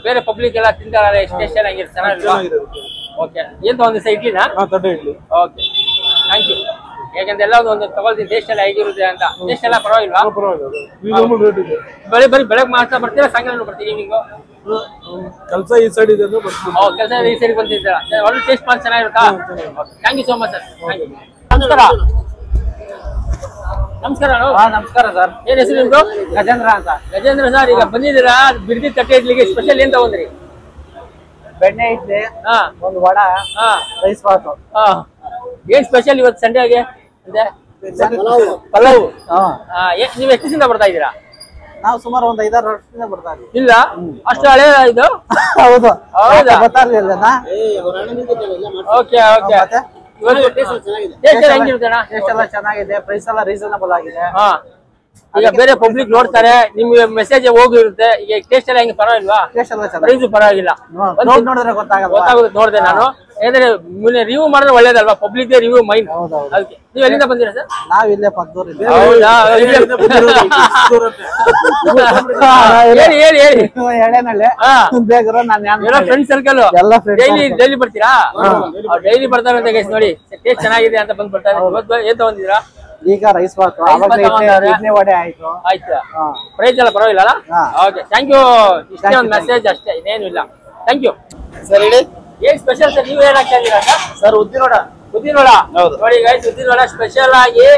ಬೇರೆ ಪಬ್ಲಿಕ್ ಎಲ್ಲ ತಿಂತಾರಲ್ಲ ಸ್ಟೇಷನ್ ಹಂಗಿರುತ್ತೆ ಚೆನ್ನಾಗಿದೆ ಓಕೆ ಏನ್ ತಗೊಂಡಿ ಸರ್ ಇಡ್ಲಿನಾ ತಟ್ಟೆ ಇಡ್ಲಿ ಓಕೆ ಥ್ಯಾಂಕ್ ಯು ಯಾಕಂದ್ರೆ ಎಲ್ಲ ಒಂದು ತಗೊಳ್ತೀನಿ ಟೇಸ್ಟ್ ಎಲ್ಲ ಹೇಗಿರುತ್ತೆ ಅಂತ ಟೇಸ್ಟ್ ಎಲ್ಲ ಪರವಾಗಿಲ್ವಾ ರೀಸನಬಲ್ ರೇಟ್ ಇದೆ ಬರೀ ಬೆಳಗ್ಗೆ ಮಾತ್ರ ಬರ್ತೀರಾ ಸಾಯಂಕಾಲ ಬರ್ತೀವಿ ಈವ್ನಿಂಗು ಕೆಲಸ ಈ ಸೈಡ್ ಇದೆ ಅಂದ್ರೆ ಬರ್ತೀವಿ ಕೆಲಸ ಈ ಸೈಡ್ ಬಂದಿದ್ದೀರಾ ಒಳ್ಳೆ ಟೇಸ್ಟ್ ಮಾಡಿ ಚೆನ್ನಾಗಿರುತ್ತಾ thank you so much sir ನಮಸ್ಕಾರ ನಮಸ್ಕಾರ ನಮಸ್ಕಾರ ಸರ್ ಏನ್ ಹೆಸರು ನಿಮ್ದು ಗಜೇಂದ್ರ ಅಂತ ಗಜೇಂದ್ರ ಸರ್ ಈಗ ಬಂದಿದ್ದೀರಾ ಬಿಡದಿ ತಟ್ಟೆ ಇಡ್ಲಿಗೆ ಸ್ಪೆಷಲ್ ಏನ್ ತಗೊಂಡ್ರಿ ಬೆಣ್ಣೆ ಇಡ್ಲಿ ಹಾ ಒಂದು ವಡ ಹಾ ರೈಸ್ ಬಾತು ಹಾ ಏನ್ ಸ್ಪೆಷಲ್ ಇವತ್ತು ಸಂಡೇಗೆ ಇದೆ ಪಲಾವ್ ನೀವು ಎಷ್ಟು ದಿನ ಬರ್ತಾ ಇದ್ದೀರಾ ನಾವು ಸುಮಾರು ಒಂದು 5-6 ವರ್ಷದಿಂದ ಬರ್ತಾ ಇದೀವಿ ಇಲ್ಲ ಅಷ್ಟು ಹಳೆ ಇದು ಹೌದು ಹೌದಾ ಗೊತ್ತಾಗ್ಲಿಲ್ಲ ಓಕೆ ಓಕೆ ಟೇಸ್ಟ್ ಹೆಂಗಿರುತ್ತೆ ಅಣ್ಣ ಟೇಸ್ಟ್ ಎಲ್ಲ ಚೆನ್ನಾಗಿದೆ ಪ್ರೈಸ್ ಎಲ್ಲ ರೀಸನಬಲ್ ಆಗಿದೆ ಹಾ ಈಗ ಬೇರೆ ಪಬ್ಲಿಕ್ ನೋಡ್ತಾರೆ ನಿಮ್ಗೆ ಮೆಸೇಜ್ ಹೋಗಿರುತ್ತೆ ಈಗ ಟೇಸ್ಟ್ ಎಲ್ಲ ಹೆಂಗೆ ಪರವಾಗಿಲ್ವಾ ಟೇಸ್ಟ್ ಎಲ್ಲ ಚೆನ್ನಾಗಿದೆ ಪ್ರೈಸ್ ಪರವಾಗಿಲ್ಲ ನೋಡಿದ್ರೆ ಗೊತ್ತಾಗಲ್ಲ ಗೊತ್ತಾಗುತ್ತೆ ನೋಡಿದೆ ನಾನು ಯಾಕಂದ್ರೆ ರಿವ್ಯೂ ಮಾಡಿದ್ರೆ ಒಳ್ಳೇದಲ್ವಾ ಪಬ್ಲಿಕ್ ರಿವ್ಯೂ ಮೈನ್ ಅದಕ್ಕೆ ನೀವು ಎಲ್ಲಿಂದ ಬಂದಿರಾ ಸರ್ ನಾವ್ ಇಲ್ಲೇ ಪಕ್ಕದೂರಿಂದ ಹೌದಾ ಹೇಳಿ ಹೇಳಿ ಹೇಳಿ ಎಳೆನಳ್ಳಿ ಬೇಗರು ನಾನು ಫ್ರೆಂಡ್ ಸರ್ಕಲ್ ಎಲ್ಲ friends ಡೈಲಿ ಬರ್ತೀರಾ ಡೈಲಿ ಬರ್ತಾರೆ ಅಂತ ಗೈಸ್ ನೋಡಿ ಟೇಸ್ಟ್ ಚೆನ್ನಾಗಿದೆ ಅಂತ ಬಂದ್ ಬರ್ತಾರೆ ಇವತ್ತು ಏನ್ ತಗೊಂಡಿದ್ದೀರಾ ಈಗ ರೈಸ್ ಬಾತು ಇಡ್ಲಿ ವಡೆ ಆಯ್ತು ಆಯ್ತಾ ಪ್ರೈಸ್ ಎಲ್ಲ ಪರವಾಗಿಲ್ಲ ಓಕೆ ಥ್ಯಾಂಕ್ ಯು ಇಷ್ಟೇ ಒಂದು ಮೆಸೇಜ್ ಅಷ್ಟೇ ಇನ್ನೇನು ಇಲ್ಲ ಥ್ಯಾಂಕ್ ಯು ಸರ್ ಹೇಳಿ ಏನ್ ಸ್ಪೆಷಲ್ ಸರ್ ನೀವು ಏನ್ ಹಾಕ್ತಾ ಇದ್ದೀರಾ ಸರ್ ಉದ್ದಿನೋಡ ಉದ್ದಿನೋಡ ನೋಡಿ ಗೈಸ್ ಉದ್ದಿನೋಡ ಸ್ಪೆಷಲ್ ಆಗಿ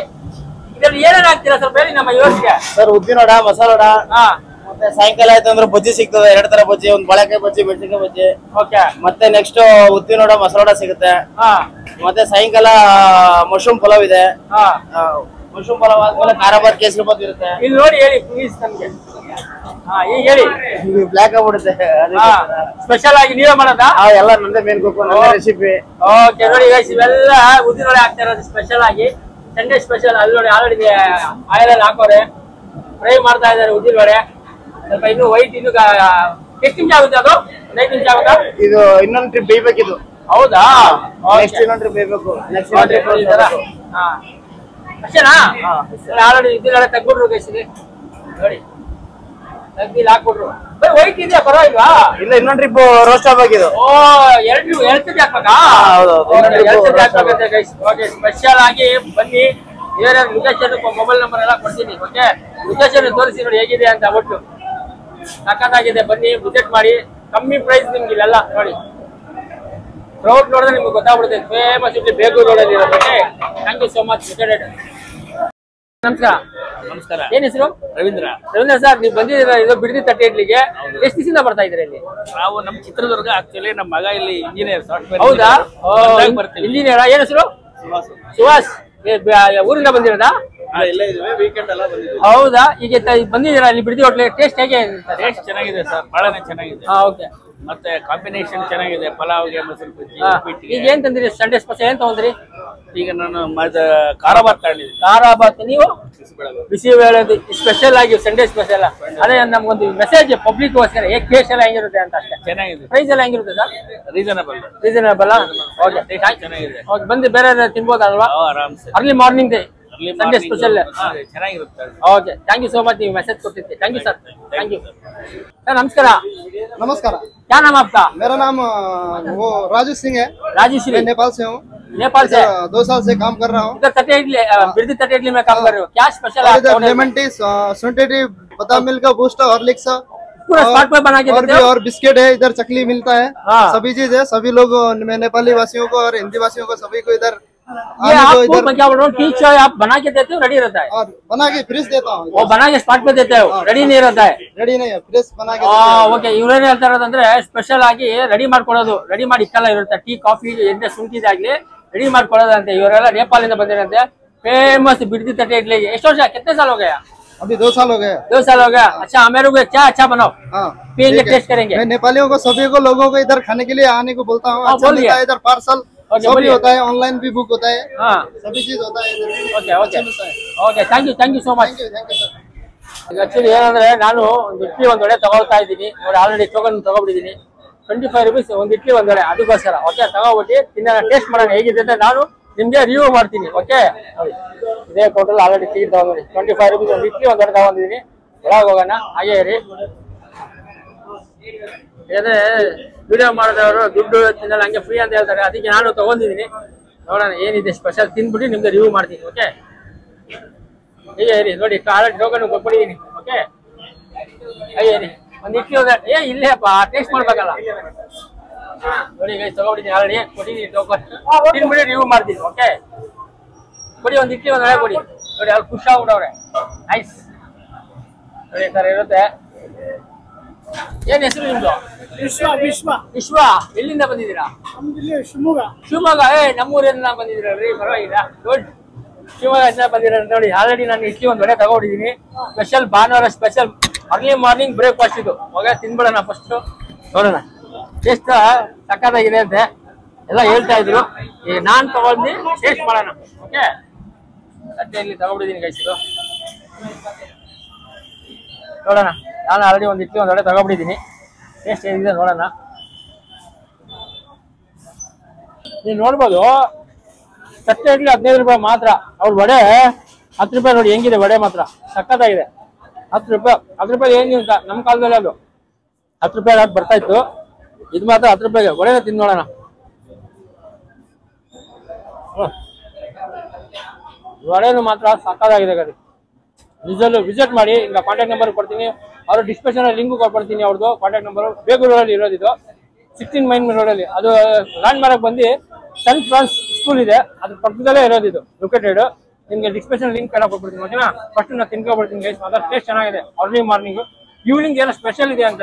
ಇದ್ರಲ್ಲಿ ಏನೇನ್ ಹಾಕ್ತೀರಾ ಸ್ವಲ್ಪ ಹೇಳಿ ನಮ್ಮ ಯುವರ್ಸ್ಗೆ ಸರ್ ಉದ್ದಿನೋಡ ಮಸಾಲೋಡ ಹಾ ಮತ್ತೆ ಸಾಯಂಕಾಲ ಆಯ್ತು ಅಂದ್ರೆ ಬಜ್ಜಿ ಸಿಗ್ತದೆ 2 ತರ ಬಜ್ಜಿ ಒಂದು ಬಳಕೆ ಬಜ್ಜಿ ಮೆಣಸಿನಕಾಯಿ ಬಜ್ಜಿ ಓಕೆ ಮತ್ತೆ ನೆಕ್ಸ್ಟ್ ಉದ್ದಿನೋಡ ಮಸಾಲೋಡ ಸಿಗುತ್ತೆ ಹಾ ಮತ್ತೆ ಸಾಯಂಕಾಲ ಮಶ್ರೂಮ್ ಪಲಾವ್ ಇದೆ ಹಾ ಮಶ್ರೂಮ್ ಪಲಾವ್ ಆದ್ಮೇಲೆ ಖಾರಾಬಾದ್ ಕೇಸರಿ ಬಾತ್ ಇರುತ್ತೆ ಇಲ್ಲಿ ನೋಡಿ ಹೇಳಿ ಪ್ಲೀಸ್ ನಮ್ಗೆ ಹಾ ಈಗ ಹೇಳಿ ಬ್ಲಾಕ್ ಆಗ್ಬಿಡುತ್ತೆ ಸ್ಪೆಷಲ್ ಆಗಿ ನೀವೇ ಮಾಡೋದಾ ಎಲ್ಲ ನಂದೇ ಮೇನ್ ಕುಕ್ ನಂದೇ ರೆಸಿಪಿ ಓಕೆ ನೋಡಿ ಗೈಸ್ ಇವೆಲ್ಲ ಉದ್ದಿನೋಡೆ ಹಾಕ್ತಾ ಇರೋದು ಸ್ಪೆಷಲ್ ಆಗಿ ಸಂಡೇ ಸ್ಪೆಷಲ್ ಅಲ್ಲಿ ನೋಡಿ ಆಲ್ರೆಡಿ ಆಯಿಲ್ ಅಲ್ಲಿ ಹಾಕೋರೆ ಫ್ರೈ ಮಾಡ್ತಾ ಇದ್ದಾರೆ ಉದ್ದಿನೋಡೆ ಸ್ವಲ್ಪ ಇನ್ನು ವೈಟ್ ಇನ್ನು ಎಷ್ಟು ನಿಮಿಷ ಆಗುತ್ತೆ ಅದು 5 ನಿಮಿಷ ಆಗುತ್ತಾ ಇದು ಇನ್ನೊಂದು ಟ್ರಿಪ್ ಬೇಯ್ಬೇಕಿದು ಹೌದಾ ನೆಕ್ಸ್ಟ್ ಇನ್ನೊಂದು ಟ್ರಿಪ್ ಬೇಯ್ಬೇಕು ನೆಕ್ಸ್ಟ್ ಹಾ ಅಷ್ಟೇನಾ ಆಲ್ರೆಡಿ ಉದ್ದಿನೋಡೆ ತೆಗ್ಬಿಟ್ರು ಗೈಸ್ ಇಲ್ಲಿ ನೋಡಿ ತೆಗ್ದಿಲ್ಲ ಹಾಕ್ಬಿಟ್ರು ಬರೀ ವೈಟ್ ಇದೆಯಾ ಪರವಾಗಿಲ್ವಾ ಇಲ್ಲ ಇನ್ನೊಂದು ಟ್ರಿಪ್ ರೋಸ್ಟ್ ಆಗ್ಬೇಕಿದು ಓ ಎರಡು ಸತಿ ಹಾಕ್ಬೇಕಾ ಓಕೆ ಸ್ಪೆಷಲ್ ಆಗಿ ಬನ್ನಿ ಬೇರೆ ಲೊಕೇಶನ್ ಮೊಬೈಲ್ ನಂಬರ್ ಎಲ್ಲ ಕೊಡ್ತೀನಿ ಓಕೆ ಲೊಕೇಶನ್ ತೋರಿಸಿ ನೋಡಿ ಹೇಗಿದೆ ಅಂತ ಒಟ್ಟು ಸಖತ್ತಾಗಿದೆ ಬನ್ನಿ ವಿಸಿಟ್ ಮಾಡಿ ಕಮ್ಮಿ ಪ್ರೈಸ್ ನಿಮ್ಗೆ ಇಲ್ಲೆಲ್ಲ ನೋಡಿ ಕ್ರೌಡ್ ನೋಡಿದ್ರೆ ನಿಮ್ಗೆ ಗೊತ್ತಾಗ್ಬಿಡುತ್ತೆ ಫೇಮಸ್ ಇಲ್ಲಿ ಬೇಗೂರು ರೋಡಲ್ಲಿ ಇರೋದು ಥ್ಯಾಂಕ್ ಯು ಸೋ ಮಚ್ ನಮಸ್ಕಾರ ನಮಸ್ಕಾರ. ಏನ್ ಹೆಸರು? ರವೀಂದ್ರ. ರವೀಂದ್ರ ಸರ್ ನೀವು ಬಂದಿದ್ದೀರಾ ಇದು ಬಿಡದಿ ತಟ್ಟೆ ಇಡ್ಲಿಗೆ ಎಷ್ಟು ದಿವಸದಿಂದ ಬರ್ತಾ ಇದ್ದೀರಾ ಇಲ್ಲಿ? ನಾವು ನಮ್ಮ ಚಿತ್ರದುರ್ಗ ಆಕ್ಚುಲಿ ನಮ್ಮ ಮಗ ಇಲ್ಲಿ ಇಂಜಿನಿಯರ್ ಸಾಫ್ಟ್ವೇರ್. ಹೌದಾ? ಬರ್ತೀವಿ. ಇಂಜಿನಿಯರ್ ಏನ್ ಹೆಸರು? ಸುಹಾಸ್. ಊರಿಂದ ಬಂದಿರೋದಾ? ಇಲ್ಲೇ ಇದ್ದೀವಿ, ವೀಕೆಂಡ್ ಎಲ್ಲ ಬಂದಿದ್ದೀವಿ. ಹೌದಾ? ಈಗ ಬಂದಿದ್ದೀರಾ ಇಲ್ಲಿ ಬಿಡದಿ ಹೋಟ್ಲೆ ಟೇಸ್ಟ್ ಹೇಗೆ? ಟೇಸ್ಟ್ ಚೆನ್ನಾಗಿದೆ ಸರ್, ಬಹಳನೇ ಚೆನ್ನಾಗಿದೆ. ಓಕೆ. ಮತ್ತೆ ಕಾಂಬಿನೇಷನ್ ಚೆನ್ನಾಗಿದೆ, ಪಲಾವ್ಗೆ ಮೊಸರು ಬಜ್ಜಿ, ಈಗ ಉಪ್ಪಿಟ್ಟಿಗೆ. ಏನ್ ತಂದಿರಿ ಸಂಡೇ ಸ್ಪೆಷಲ್ ಏನ್ ತಗೊಂಡ್ರಿ? ಈಗ ನಾನು ಖಾರ ಬಾತ್ ತಗೊಂಡಿದ್ದೀನಿ. ಖಾರ ಬಾತ್. ನೀವು ಬಿಸಿ ಬೇಳೆ ಸ್ಪೆಷಲ್ ಆಗಿ ಸಂಡೇ ಸ್ಪೆಷಲ್. ಅದೇ ನಮ್ಗೊಂದು ಮೆಸೇಜ್ ಪಬ್ಲಿಕ್ ಗೋಸ್ಕರ ಟೇಸ್ಟ್ ಎಲ್ಲ ಹೆಂಗಿರುತ್ತೆ ಅಂತ ಅಷ್ಟೇ. ಚೆನ್ನಾಗಿದೆ, ಪ್ರೈಸ್ ಎಲ್ಲ ಹೆಂಗಿರುತ್ತೆ ಸರ್? ರೀಸನಬಲ್. ಓಕೆ ಚೆನ್ನಾಗಿದೆ. ಓಕೆ, ಬಂದು ಬೇರೆ ತಿನ್ಬೋದಲ್ವಾ? ಆರಾಮ್ಸೆ ಅರ್ಲಿ ಮಾರ್ನಿಂಗ್ ಸಂಡೇ ಸ್ಪೆಷಲ್. ಚೆನ್ನಾಗಿರುತ್ತೆ. Okay, thank you so much, ನೀವು ಮೆಸೇಜ್ ಕೊಟ್ಟಿದ್ದೆ. Thank you sir. Thank you sir. नमस्कार. नमस्कार। क्या नाम आपका? मेरा नाम वो राजू सिंह है। राजू सिंह, मैं नेपाल से हूँ। नेपाल से 2 साल से काम कर रहा हूँ। इधर तटे इडली, बिरदी तटे इडली में काम कर रहे हो। क्या स्पेशल है? इधर लेमन टी, शुंठी टी, बादाम मिल्क, बूस्ट, हॉर्लिक्स पूरा स्पॉट पे बना के देते हो? और बिस्किट है, इधर चकली मिलता है। हाँ। सभी चीज है। सभी लोग नेपाली वासियों को और हिंदी वासियों को सभी को इधर ये आपको मैं क्या बोल रहा हूँ, टी चाय आप बना के देते हो, रेडी रहता है? और बना के फ्रिज देता हूँ। वो बना के स्पॉट पे देते हो, रेडी नहीं रहता है? रेडी नहीं है, फ्रिज बना के। ಓಕೆ, ಇವ್ರೇನ್ ಹೇಳ್ತಾ ಇರೋದಂದ್ರೆ ಸ್ಪೆಷಲ್ ಆಗಿ ರೆಡಿ ಮಾಡ್ಕೊಳ್ಳೋದು, ರೆಡಿ ಮಾಡಿ ಇಕ್ಕಲ್ಲ ಇರುತ್ತೆ. ಟೀ ಕಾಫಿ ಎಣ್ಣೆ ಶುಂಠಿದಾಗ್ಲಿ ರೆಡಿ ಮಾಡ್ಕೊಳ್ಳೋದಂತೆ. ಇವರೆಲ್ಲ ನೇಪಾಳಿಂದ ಬಂದಿರಂತೆ. ಫೇಮಸ್ ಬಿಡದಿ ತಟ್ಟೆ ಇಡ್ಲಿ. ಎಷ್ಟು ವರ್ಷ? कितने साल हो गया? अभी 2 साल हो गए। 2 साल हो गया। अच्छा, मेरे को क्या अच्छा बनाओ, हाँ, पियेंगे, टेस्ट करेंगे। मैं नेपालियों को सभी को लोगों को इधर खाने के लिए आने को बोलता हूँ। अच्छा बोलिए। मिलता है इधर, पार्सल ओके, सभी बोलिए। होता है, ऑनलाइन भी बुक होता है, हाँ, सभी चीज होता है इधर। ಓಕೆ ಓಕೆ अच्छा मिलता है। Okay, thank you so much. Thank you sir. ಈಗ ಆಕ್ಚುಲಿ ಏನಂದ್ರೆ ನಾನು ಒಂದು ಇಡ್ಲಿ ಒಂದ್ ವಡೆ ತಗೊಳ್ತಾ ಇದ್ದೀನಿ ನೋಡಿ. Already token ತಗೊಬಿಟ್ಟಿದ್ದೀನಿ. 25 ರೂಪೀಸ್ ಒಂದು ಇಡ್ಲಿ ಒಂದ್ ವಡೆ, ಅದಕ್ಕೋಸ್ಕರ. ಓಕೆ, ತಗೋಬಿಟ್ಟು ತಿನ್ನೋಣ, ಟೇಸ್ಟ್ ಮಾಡೋಣ ಹೇಗಿದೆ ಅಂತ ನಾನು ನಿಮ್ಗೆ ರಿವ್ಯೂ ಮಾಡ್ತೀನಿ. ಓಕೆ, ಇದೇ ಟೋಟಲ್ ಆಲ್ರೆಡಿ ಟಿಕೆಟ್ ತಗೊಂಡಿ 25 ರೂಪೀಸ್ ಒಂದು ಇಡ್ಲಿ ಒಂದ್ ವಡೆ ತಗೊಂಡಿದ್ದೀನಿ. ಒಳಗೆ ಹೋಗೋಣ, ಹಾಗೆ ಇರಿ. ಯಾಕಂದ್ರೆ ವಿಡಿಯೋ ಮಾಡಿದವರು ದುಡ್ಡು ತಿನ್ನಲ್ಲ, ಹಂಗೆ ಫ್ರೀ ಅಂತ ಹೇಳ್ತಾರೆ. ಅದಕ್ಕೆ ನಾನು ತಗೊಂಡಿದ್ದೀನಿ. ನೋಡೋಣ ಏನಿದೆ ಸ್ಪೆಷಲ್, ತಿಂದ್ಬಿಟ್ಟು ನಿಮ್ಗೆ ರಿವ್ಯೂ ಮಾಡ್ತೀನಿ. ಓಕೆ, ಹೀಗೆ ಇರಿ. ನೋಡಿ ಆಲ್ರೆಡಿ ಟೋಕನ್ ಕೊಟ್ಬಿಟ್ಟಿದ್ದೀನಿ. ಓಕೆ, ಹಾಗೆ ಇರಿ. ಒಂದು ಇಡ್ಲಿ ಇಲ್ಲೇಪ್ಪ ಟೇಸ್ಟ್ ಮಾಡ್ಬೇಕಲ್ಲ. ನೋಡಿ ಗೈಸ್, ತಗೊಂಡಿದ್ದೀನಿ, ಆಲ್ರೆಡಿ ಕೊಟ್ಟಿದ್ದೀನಿ ಟೋಕನ್. ತಿಂದ್ಬಿಟ್ಟು ರಿವ್ಯೂ ಮಾಡ್ತೀನಿ. ಓಕೆ, ಕೊಡಿ ಒಂದು ಇಡ್ಲಿ ಒಂದು ವಡೆ ಕೊಡಿ. ನೋಡಿ ಅಲ್ಲಿ ಖುಷಿ ಆಗ್ಬಿಟ್ಟವ್ರೆ. ನೈಸ್ ನೋಡಿ ಸರ್ ಇರುತ್ತೆ. ಏನ್ ಹೆಸರು ನಿಮ್ದು? ವಿಶ್ವ. ಎಲ್ಲಿಂದ ಬಂದಿದ್ದೀರಾ? ಶಿವಮೊಗ್ಗ. ನಮ್ಮೂರಿಂದ ಬಂದಿದ್ದೀರಲ್ರಿ, ಪರವಾಗಿಲ್ಲ. ಗುಡ್. ಶಿವಮೊಗ್ಗ ಬಂದಿರ ನೋಡಿ. ಆಲ್ರೆಡಿ ನಾನು ಇಡ್ಲಿ ಒಂದ್ ವಡೆ ತಗೊಂಡಿದ್ದೀನಿ. ಸ್ಪೆಷಲ್ ಭಾನುವಾರ ಸ್ಪೆಷಲ್ ಅರ್ಲಿ ಮಾರ್ನಿಂಗ್ ಬ್ರೇಕ್ಫಾಸ್ಟ್ ಇದು. ಹೋಗ ತಿನ್ಬಿಡೋಣ ಫಸ್ಟ್, ನೋಡೋಣ ಟೇಸ್ಟ್ ಸಕ್ಕತ್ತಾಗಿದೆ ಅಂತೆ ಎಲ್ಲ ಹೇಳ್ತಾ ಇದ್ರು. ಈಗ ನಾನ್ ತಗೊಂಡು ಟೇಸ್ಟ್ ಮಾಡೋಣ. ಓಕೆ, ತಟ್ಟೆಯಲ್ಲಿ ತಗೊಂಡಿದ್ದೀನಿ ಗೈಸ್. ಇದು ನೋಡೋಣ. ನಾನು ಆಲ್ರೆಡಿ ಒಂದು ಇಡ್ಲಿ ಒಂದ್ ವಡೆ ತಗೊಂಡ್ಬಿಟ್ಟಿದ್ದೀನಿ. ಟೇಸ್ಟ್ ಹೇಗಿದೆ ನೋಡೋಣ. ನೀವು ನೋಡ್ಬೋದು, ತಟ್ಟೆ ಇಡ್ಲಿ 15 ರೂಪಾಯಿ ಮಾತ್ರ. ಅವ್ರ ವಡೆ 10 ರೂಪಾಯಿ. ನೋಡಿ ಹೆಂಗಿದೆ ವಡೆ, ಮಾತ್ರ ಸಕ್ಕತ್ತಾಗಿದೆ. 10 ರೂಪಾಯಿ. 10 ರೂಪಾಯಿ ಏನಿಲ್ಲ ನಮ್ಮ ಕಾಲದಲ್ಲಿ, ಅದು 10 ರೂಪಾಯಿ ಅದು ಬರ್ತಾ ಇತ್ತು. ಇದು ಮಾತ್ರ 10 ರೂಪಾಯಿಗೆ. ವಡೆನ ತಿಂದು ನೋಡೋಣ. ವಡೆನು ಮಾತ್ರ ಸಕ್ಕತ್ತಾಗಿದೆ ಗಡಿ. ನಿಜಲ್ಲೂ ವಿಸಿಟ್ ಮಾಡಿ. ಈಗ ಕಾಂಟ್ಯಾಕ್ಟ್ ನಂಬರ್ ಕೊಡ್ತೀನಿ, ಅವ್ರ ಡಿಸ್ಕ್ರಿಪ್ಷನ್ ಲಿಂಕ್ ಕೊಟ್ಬಿಡ್ತೀನಿ. ಅವ್ರದ್ದು ಕಾಂಟ್ಯಾಕ್ಟ್ ನಂಬರ್ ಬೇಗೂರಲ್ಲಿ ಇರೋದು. ಇದು 16 ಮೈನ್ ರೋಡಲ್ಲಿ. ಅದು ಲ್ಯಾಂಡ್ ಮಾರ್ಕ್ ಬಂದು ಸನ್ ಫ್ರಾನ್ಸ್ ಸ್ಕೂಲ್ ಇದೆ, ಅದ್ರ ಪಕ್ಕದಲ್ಲೇ ಇರೋದು ಇದು ಲೊಕೇಟೆಡ್. ನಿಮ್ಗೆ ಡಿಸ್ಕ್ರಿಪ್ಷನ್ ಲಿಂಕ್ ಎಲ್ಲ ಕೊಟ್ಬಿಡ್ತೀನಿ. ಓಕೆನಾ? ಫಸ್ಟ್ ನಾನು ತಿನ್ಕೊಬಿಡ್ತೀನಿ ಗೈಸ್. ಅದರ ಟೇಸ್ಟ್ ಚೆನ್ನಾಗಿದೆ. Early morning. ಈವ್ನಿಂಗ್ ಏನೋ ಸ್ಪೆಷಲ್ ಇದೆ ಅಂತ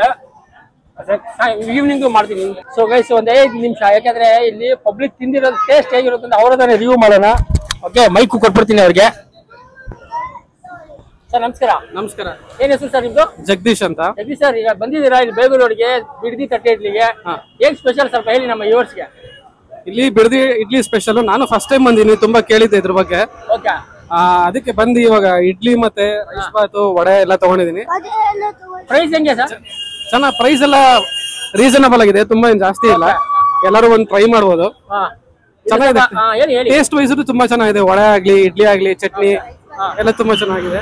ಈವ್ನಿಂಗ್ ಮಾಡ್ತೀನಿ. ಸೊ ಗೈಸ್, ಒಂದ್ 5 ನಿಮಿಷ, ಯಾಕಂದ್ರೆ ಇಲ್ಲಿ ಪಬ್ಲಿಕ್ ತಿಂದಿರೋದು ಟೇಸ್ಟ್ ಹೇಗಿರುತ್ತೆ ಅಂತ ಅವರ ತಾನೇ ರಿವ್ಯೂ ಮಾಡೋಣ. ಓಕೆ, ಮೈಕ್ ಕೊಟ್ಬಿಡ್ತೀನಿ ಅವ್ರಿಗೆ. ಸರ್ ನಮಸ್ಕಾರ. ನಮಸ್ಕಾರ. ಏನ್ ಹೆಸರು ಸರ್ ನಿಮ್ದು? ಜಗದೀಶ್ ಅಂತ. ಜಗದೀಶ್ ಸರ್, ಈಗ ಬಂದಿದ್ದೀರಾ ಇಲ್ಲಿ ಬೇಗೂರಿಗೆ ಬಿಡದಿ ತಟ್ಟೆ ಇಡ್ಲಿಗೆ. ಏನ್ ಸ್ಪೆಷಲ್ ಸ್ವಲ್ಪ ಹೇಳಿ ನಮ್ಮ ವ್ಯೂವರ್ಸ್ಗೆ. ಇಲ್ಲಿ ಬಿಡದಿ ಇಡ್ಲಿ ಸ್ಪೆಷಲ್. ನಾನು ಫಸ್ಟ್ ಟೈಮ್ ಬಂದಿನಿ, ತುಂಬಾ ಕೇಳಿದ್ದೆ ಇದ್ರ ಬಗ್ಗೆ. ಓಕೆ, ಅದಕ್ಕೆ ಬಂದು ಇವಾಗ ಇಡ್ಲಿ ಮತ್ತೆ ರೈಸ್ ಬಾತು ವಡೆ ಎಲ್ಲ ತಗೊಂಡಿದೀನಿ. ಪ್ರೈಸ್ ಹೆಂಗೆ ಸರ್? ಚೆನ್ನಾಗಿ ಪ್ರೈಸ್ ಎಲ್ಲ ರೀಸನಬಲ್ ಆಗಿದೆ, ತುಂಬಾ ಏನ್ ಜಾಸ್ತಿ ಇಲ್ಲ. ಎಲ್ಲರೂ ಒಂದ್ ಟ್ರೈ ಮಾಡ್ಬೋದು. ಚೆನ್ನಾಗಿದೆ. ಟೇಸ್ಟ್ ವೈಸ್ ತುಂಬಾ ಚೆನ್ನಾಗಿದೆ. ವಡೆ ಆಗ್ಲಿ, ಇಡ್ಲಿ ಆಗ್ಲಿ, ಚಟ್ನಿ ಎಲ್ಲ ತುಂಬಾ ಚೆನ್ನಾಗಿದೆ.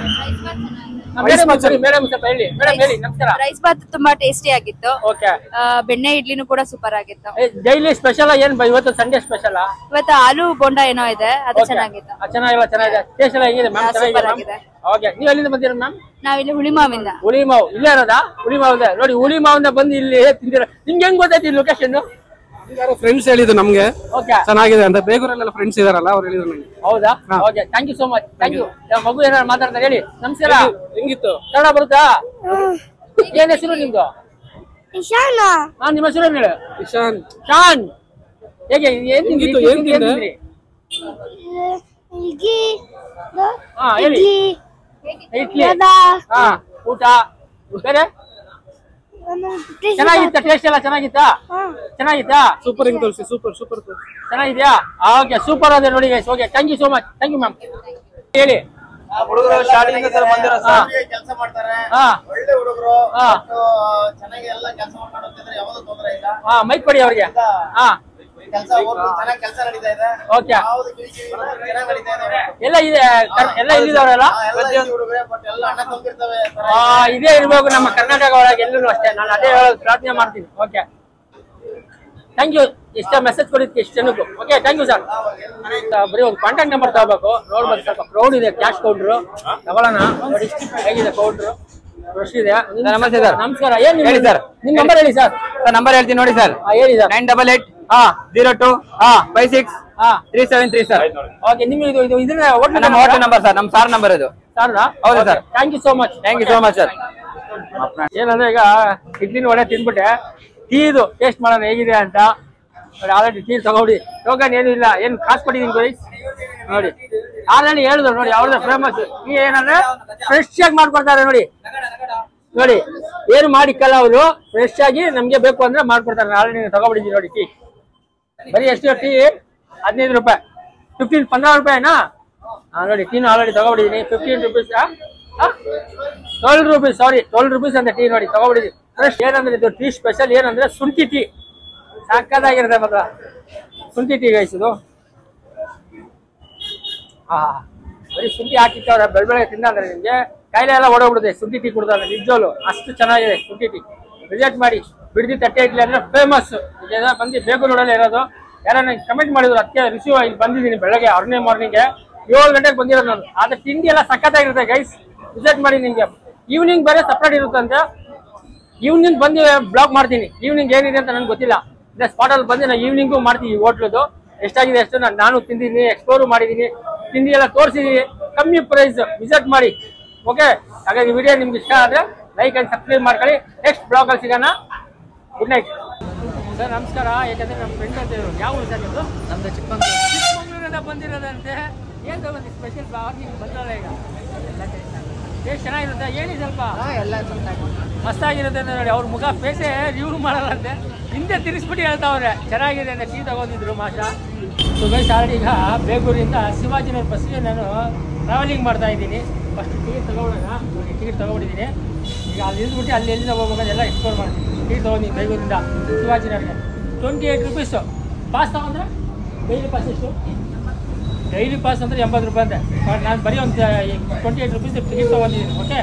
ರೈಸ್ ಬಾತ್ ತುಂಬಾ ಟೇಸ್ಟಿ ಆಗಿತ್ತು. ಓಕೆ, ಬೆಣ್ಣೆ ಇಡ್ಲಿನೂ ಕೂಡ ಸೂಪರ್ ಆಗಿತ್ತು. ಡೈಲಿ ಸ್ಪೆಷಲ್ ಏನ್ ಇವತ್ತು ಸಂಡೇ ಸ್ಪೆಷಲ್? ಇವತ್ತು ಆಲೂ ಬೋಂಡಾ ಏನೋ ಇದೆ, ಅದು ಚೆನ್ನಾಗಿತ್ತು. ಚೆನ್ನಾಗಿದೆ. ಟೇಸ್ಟ್ ಎಲ್ಲ ಹೇಗಿದೆ ಮ್ಯಾಮ್? ಸೂಪರ್ ಆಗಿದೆ. ಓಕೆ, ನೀವು ಎಲ್ಲಿಂದ ಬಂದಿರ ಮ್ಯಾಮ್? ನಾವಿಲ್ಲಿ ಹುಳಿಮಾವಿಂದ. ಹುಳಿಮಾವು ಇಲ್ಲೇ ಇರೋದಾ? ಹುಳಿಮಾವ್ ನೋಡಿ, ಹುಳಿಮಾವಿಂದ ಬಂದು ಇಲ್ಲಿ ತಿಂದಿರ. ನಿಮ್ಗೆ ಹೆಂಗ್ ಗೊತ್ತಾಯ್ತು ಈ ಲೊಕೇಶನ್? ಫ್ರೆಂಡ್ಸ್ ಹೇಳಿದ್ರು ನಮ್ಗೆ ಓಕೆ, ಚೆನ್ನಾಗಿದೆ ಅಂತ. ಬೇಗೂರಲ್ಲೆಲ್ಲ ಫ್ರೆಂಡ್ಸ್ ಇದಾರಲ್ಲ, ಅವ್ರು ಹೇಳಿದ್ರು ನಂಗೆ. ಹೌದಾ? Okay, thank you so much. Thank you. ಮಗು ಏನಾದ್ರು ಮಾತಾಡ್ತಾರೆ ಹೇಳಿ. ನಮಸ್ಕಾರ. ಹೆಂಗಿತ್ತು? ಕನ್ನಡ ಬರುತ್ತಾ? ಏನ್ ಹೆಸರು ನಿಮ್ದು? ಇಶಾನ. ನಿಮ್ಮ ಹೆಸರು ಏನ್ ಹೇಳಿ? ಇಶಾನ್. ಶಾನ್. ಹೇಗೆ ಏನ್ ತಿಂದ್ರಿ? ಹಾ ಹೇಳಿ. ಇಡ್ಲಿ. ಹಾ, ಊಟ ಬೇರೆ ಚೆನ್ನಾಗಿತ್ತಾ ಟೇಸ್ಟ್ ಎಲ್ಲ ಚೆನ್ನಾಗಿತ್ತಾ ಚೆನ್ನಾಗಿತ್ತಾ ಸೂಪರ್ ಹಿಂಗ್ ತೋರಿಸಿ ಸೂಪರ್ ಸೂಪರ್ ಚೆನ್ನಾಗಿದ್ಯಾ ಓಕೆ ಸೂಪರ್ ಅದೇ ನೋಡಿ guys okay thank you so much thank you ma'am ಹೇಳಿ ಹುಡುಗರು ಸ್ಟಾರ್ಟಿಂಗ್ ಸರ್ ಬಂದಿರೋ ಸರ್ ಕೆಲಸ ಮಾಡ್ತಾರೆ ಹಾ ಒಳ್ಳೆ ಹುಡುಗರು ಹಾ ಚೆನ್ನಾಗಿ ಎಲ್ಲ ಕೆಲಸ ಮಾಡ್ಕೊಂಡು ಹೋಗ್ತಿದ್ರೆ ಯಾವ್ದು ತೊಂದರೆ ಇಲ್ಲ ಹಾ ಮೈಕ್ ಕೊಡಿ ಅವ್ರಿಗೆ ಹಾ ಕೆಲಸ ಚೆನ್ನಾಗಿ ಕೆಲಸ ನಡೀತಾ ಇದೆ ಓಕೆ ಯಾವ್ದು ಚೆನ್ನಾಗಿ ನಡೀತಾ ಇದೆ ಎಲ್ಲ ಇದೆ ಎಲ್ಲ ಇಲ್ಲಿದವರಲ್ಲ ಹುಡುಗರೇ ಬಟ್ ಎಲ್ಲ ಅಣ್ಣ ತಂದಿರ್ತವೆ ಇದೇ ಇರ್ಬೇಕು ನಮ್ಮ ಕರ್ನಾಟಕ ಒಳಗೆ ಎಲ್ಲರೂ ಅಷ್ಟೇ ನಾನು ಅದೇ ಹೇಳೋದು ಪ್ರಾರ್ಥನೆ ಮಾಡ್ತೀನಿ ಓಕೆ ಥ್ಯಾಂಕ್ ಯು ಇಷ್ಟ ಮೆಸೇಜ್ ಕೊಡಿದ್ದಕ್ಕೆ ಇಷ್ಟು ಜನಕ್ಕೂ ಓಕೆ ಥ್ಯಾಂಕ್ ಯು ಸರ್ ಬರೀ ಒಂದು ಕಾಂಟ್ಯಾಕ್ಟ್ ನಂಬರ್ ತಗೋಬೇಕು ನೋಡ್ಬೇಕು ಸ್ವಲ್ಪ ಕ್ರೌಡ್ ಇದೆ ಕ್ಯಾಶ್ ಕೌಂಟ್ರು ತಗೊಳ್ಳೋಣ ನೋಡಿ ಹೇಗಿದೆ ಕೌಂಟ್ರು ರಶ್ ಇದೆ ನಮಸ್ತೆ ಸರ್. ನಮಸ್ಕಾರ ಏನ್ ಹೇಳಿ ಸರ್. ನಿಮ್ ನಂಬರ್ ಹೇಳಿ ಸರ್ ಸರ್ ನಂಬರ್ ಹೇಳ್ತೀನಿ ನೋಡಿ ಸರ್ ಹೇಳಿ ಸರ್ 988 02 56 373 ಸರ್ ಓಕೆ ನಿಮ್ಗೆ ಇದು ಇದನ್ನ ನಮ್ಮ ಹೋಟೆಲ್ ನಂಬರ್ ಸರ್ ನಮ್ಮ ಸಾರ್ ನಂಬರ್ ಇದು ಸಾರ್ನಾ ಹೌದು sir. Thank you so much sir ಏನಂದ್ರೆ ಈಗ ಇಡ್ಲಿನ ವಡೆ ತಿನ್ಬಿಟ್ಟೆ ಟೀದು ಟೇಸ್ಟ್ ಮಾಡೋಣ ಹೇಗಿದೆ ಅಂತ ನೋಡಿ ಆಲ್ರೆಡಿ ಟೀ ತಗೊಬಿಡಿ ಟೋಕನ್ ಏನು ಇಲ್ಲ ಏನು ಕಾಸು ಕೊಟ್ಟಿದ್ದೀನಿ ಕೊಡಿ ನೋಡಿ ಆಲ್ರೆಡಿ ಹೇಳಿದ್ರು ನೋಡಿ ಅವ್ರದ್ದು ಫೇಮಸ್ ಟೀ ಏನಂದ್ರೆ ಫ್ರೆಶ್ ಆಗಿ ಮಾಡ್ಕೊಡ್ತಾರೆ ನೋಡಿ ನೋಡಿ ಏನು ಮಾಡಿಕ್ಕಲ್ಲ ಅವರು ಫ್ರೆಶ್ ಆಗಿ ನಮ್ಗೆ ಬೇಕು ಅಂದ್ರೆ ಮಾಡ್ಕೊಡ್ತಾರೆ ಆಲ್ರೆಡಿ ತಗೊಬಿಟ್ಟಿದ್ದೀನಿ ನೋಡಿ ಟೀ ಬರೀ ಎಷ್ಟು ಟೀ 15 ರೂಪಾಯಿ 15 ರೂಪಾಯಿನಾ ನೋಡಿ ಟೀನು ಆಲ್ರೆಡಿ ತಗೊಬಿಟ್ಟಿದ್ದೀನಿ 15 ರೂಪೀಸ್ 12 ರೂಪೀಸ್ ಸಾರಿ 12 ರೂಪೀಸ್ ಅಂತ ಟೀ ನೋಡಿ ತಗೊಬಿಟ್ಟಿದ್ದೀನಿ ಫ್ರೆಶ್ ಏನಂದ್ರೆ ಇದು ಟೀ ಸ್ಪೆಷಲ್ ಏನಂದ್ರೆ ಶುಂಠಿ ಟೀ ಸಾಕಾಗಿರುತ್ತೆ ಮಾತ್ರ ಶುಂಠಿ ಟೀ ಗೈಸಿದು ಬರೀ ಶುಂಠಿ ಹಾಕಿಟ್ಟವ್ರೆ ಬೆಳಗ್ಗೆ ತಿಂದ್ರೆ ನಿಮ್ಗೆ ಕಾಯಿಲೆ ಎಲ್ಲ ಓಡೋಗ್ಬಿಡುತ್ತೆ ಶುಂಠಿ ಟೀ ಕುಡ್ದಾರೆ ನಿಜವಲ್ಲೂ ಅಷ್ಟು ಚೆನ್ನಾಗಿದೆ ಶುಂಠಿ ಟೀ ವಿಸಿಟ್ ಮಾಡಿ ಬಿಡದಿ ತಟ್ಟೆ ಇಡ್ಲಿ ಅಂದ್ರೆ ಫೇಮಸ್ ಇದೆಲ್ಲ ಬಂದು ಬೇಗೂರಲ್ಲಿ ಇರೋದು ಯಾರೋ ನಂಗೆ ಕಮೆಂಟ್ ಮಾಡಿದ್ರು ಅದಕ್ಕೆ ರಿಸೀವ್ ಇಲ್ಲಿ ಬಂದಿದ್ದೀನಿ ಬೆಳಗ್ಗೆ ಅರ್ನೇ ಮಾರ್ನಿಂಗ್ಗೆ 7 ಗಂಟೆಗೆ ಬಂದಿರೋದು ನಾನು ಆದ್ರೆ ತಿಂಡಿ ಎಲ್ಲ ಸಖತ್ತಾಗಿರುತ್ತೆ ಗೈಸ್ ವಿಸಿಟ್ ಮಾಡಿ ನಿಮ್ಗೆ ಈವ್ನಿಂಗ್ ಬೇರೆ ಸಪ್ರೇಟ್ ಇರುತ್ತಂತೆ ಈವ್ನಿಂಗ್ ಬಂದು ಬ್ಲಾಗ್ ಮಾಡ್ತೀನಿ ಈವ್ನಿಂಗ್ ಏನಿದೆ ಅಂತ ನನಗೆ ಗೊತ್ತಿಲ್ಲ ಇಲ್ಲ ಸ್ಪಾಟಲ್ಲಿ ಬಂದು ನಾನು ಈವ್ನಿಂಗು ಮಾಡ್ತೀನಿ ಈ ಹೋಟ್ಲದು ಎಷ್ಟಾಗಿದೆ ಎಷ್ಟು ನಾನು ತಿಂದಿದ್ದೀನಿ ಎಕ್ಸ್ಪ್ಲೋರು ಮಾಡಿದ್ದೀನಿ ತಿಂಡಿ ಎಲ್ಲ ತೋರಿಸಿದ್ದೀನಿ ಕಮ್ಮಿ ಪ್ರೈಸ್ ವಿಸಿಟ್ ಮಾಡಿ ಓಕೆ ಹಾಗಾಗಿ ವಿಡಿಯೋ ನಿಮ್ಗೆ ಇಷ್ಟ ಆದರೆ ಲೈಕ್ ಆ್ಯಂಡ್ ಸಬ್ಸ್ಕ್ರೈಬ್ ಮಾಡ್ಕೊಳ್ಳಿ ನೆಕ್ಸ್ಟ್ ಬ್ಲಾಗಲ್ಲಿ ಸಿಗೋಣ ಗುಡ್ ನೈಟ್ ಸರ್ ನಮಸ್ಕಾರ ಯಾಕಂದರೆ ನಮ್ಮ ಫ್ರೆಂಡ್ ಅಂತ ಇವರು ಯಾವ ಊರು ಸರ್ ನಿಮ್ಮದು ನಮ್ದು ಚಿಕ್ಕಮಂಗ್ಳೂರಿಂದ ಬಂದಿರೋದಂತೆ ಏನು ತಗೊಂಡು ಸ್ಪೆಷಲ್ ಬ್ಲಾಗ್ ನಿಮ್ಗೆ ಬಂದಲ್ಲ ಈಗ ಟೇಸ್ಟ್ ಚೆನ್ನಾಗಿರುತ್ತೆ ಹೇಳಿ ಸ್ವಲ್ಪ ಎಲ್ಲ ಮಸ್ತಾಗಿರುತ್ತೆ ಅಂತ ನೋಡಿ ಅವ್ರ ಮುಖ ಫೇಸೇ ರಿವ್ಯೂ ಮಾಡಲ್ಲ ಅಂತೆ ಹಿಂದೆ ತಿರ್ಸ್ಬಿಟ್ಟು ಹೇಳ್ತಾವ್ರೆ ಚೆನ್ನಾಗಿದೆ ಅಂತ ಟೀ ತಗೊಂಡಿದ್ರು ಮಾಷ ಸೊ ಗೈಸ್ ಆಲ್ರೆಡಿ ಈಗ ಬೇಗೂರಿಂದ ಶಿವಾಜಿನಗರ ಬಸ್ಸಿಗೆ ನಾನು ಟ್ರಾವೆಲಿಂಗ್ ಮಾಡ್ತಾ ಇದ್ದೀನಿ ಫಸ್ಟ್ ಟಿಕೆಟ್ ತಗೊಳ್ಳೋಣ ಟಿಕೆಟ್ ತಗೊಂಡಿದ್ದೀನಿ ಈಗ ಅಲ್ಲಿ ಇದ್ಬಿಟ್ಟು ಅಲ್ಲಿ ಎಲ್ಲಿಂದ ಹೋಗ್ಬೇಕಂತ ಎಲ್ಲ ಎಕ್ಸ್ಪ್ಲೋರ್ ಮಾಡ್ತೀನಿ ಟಿಕೆಟ್ ತೊಗೊಂಡಿದ್ದೀನಿ ಬೇಗೂರಿಂದ ಶಿವಾಜಿನಗರ್ಗೆ 28 ರೂಪೀಸು ಪಾಸ್ ತಗೊಂಡ್ರೆ ಡೈಲಿ ಪಾಸ್ ಎಷ್ಟು ಡೈಲಿ ಪಾಸ್ ಅಂದರೆ 80 ರೂಪಾಯಿ ಅಂತೆ ನಾನು ಬರೀ ಒಂದು 28 ರೂಪೀಸ್ ಟಿಕೆಟ್ ತೊಗೊಂಡಿದ್ದೀನಿ ಓಕೆ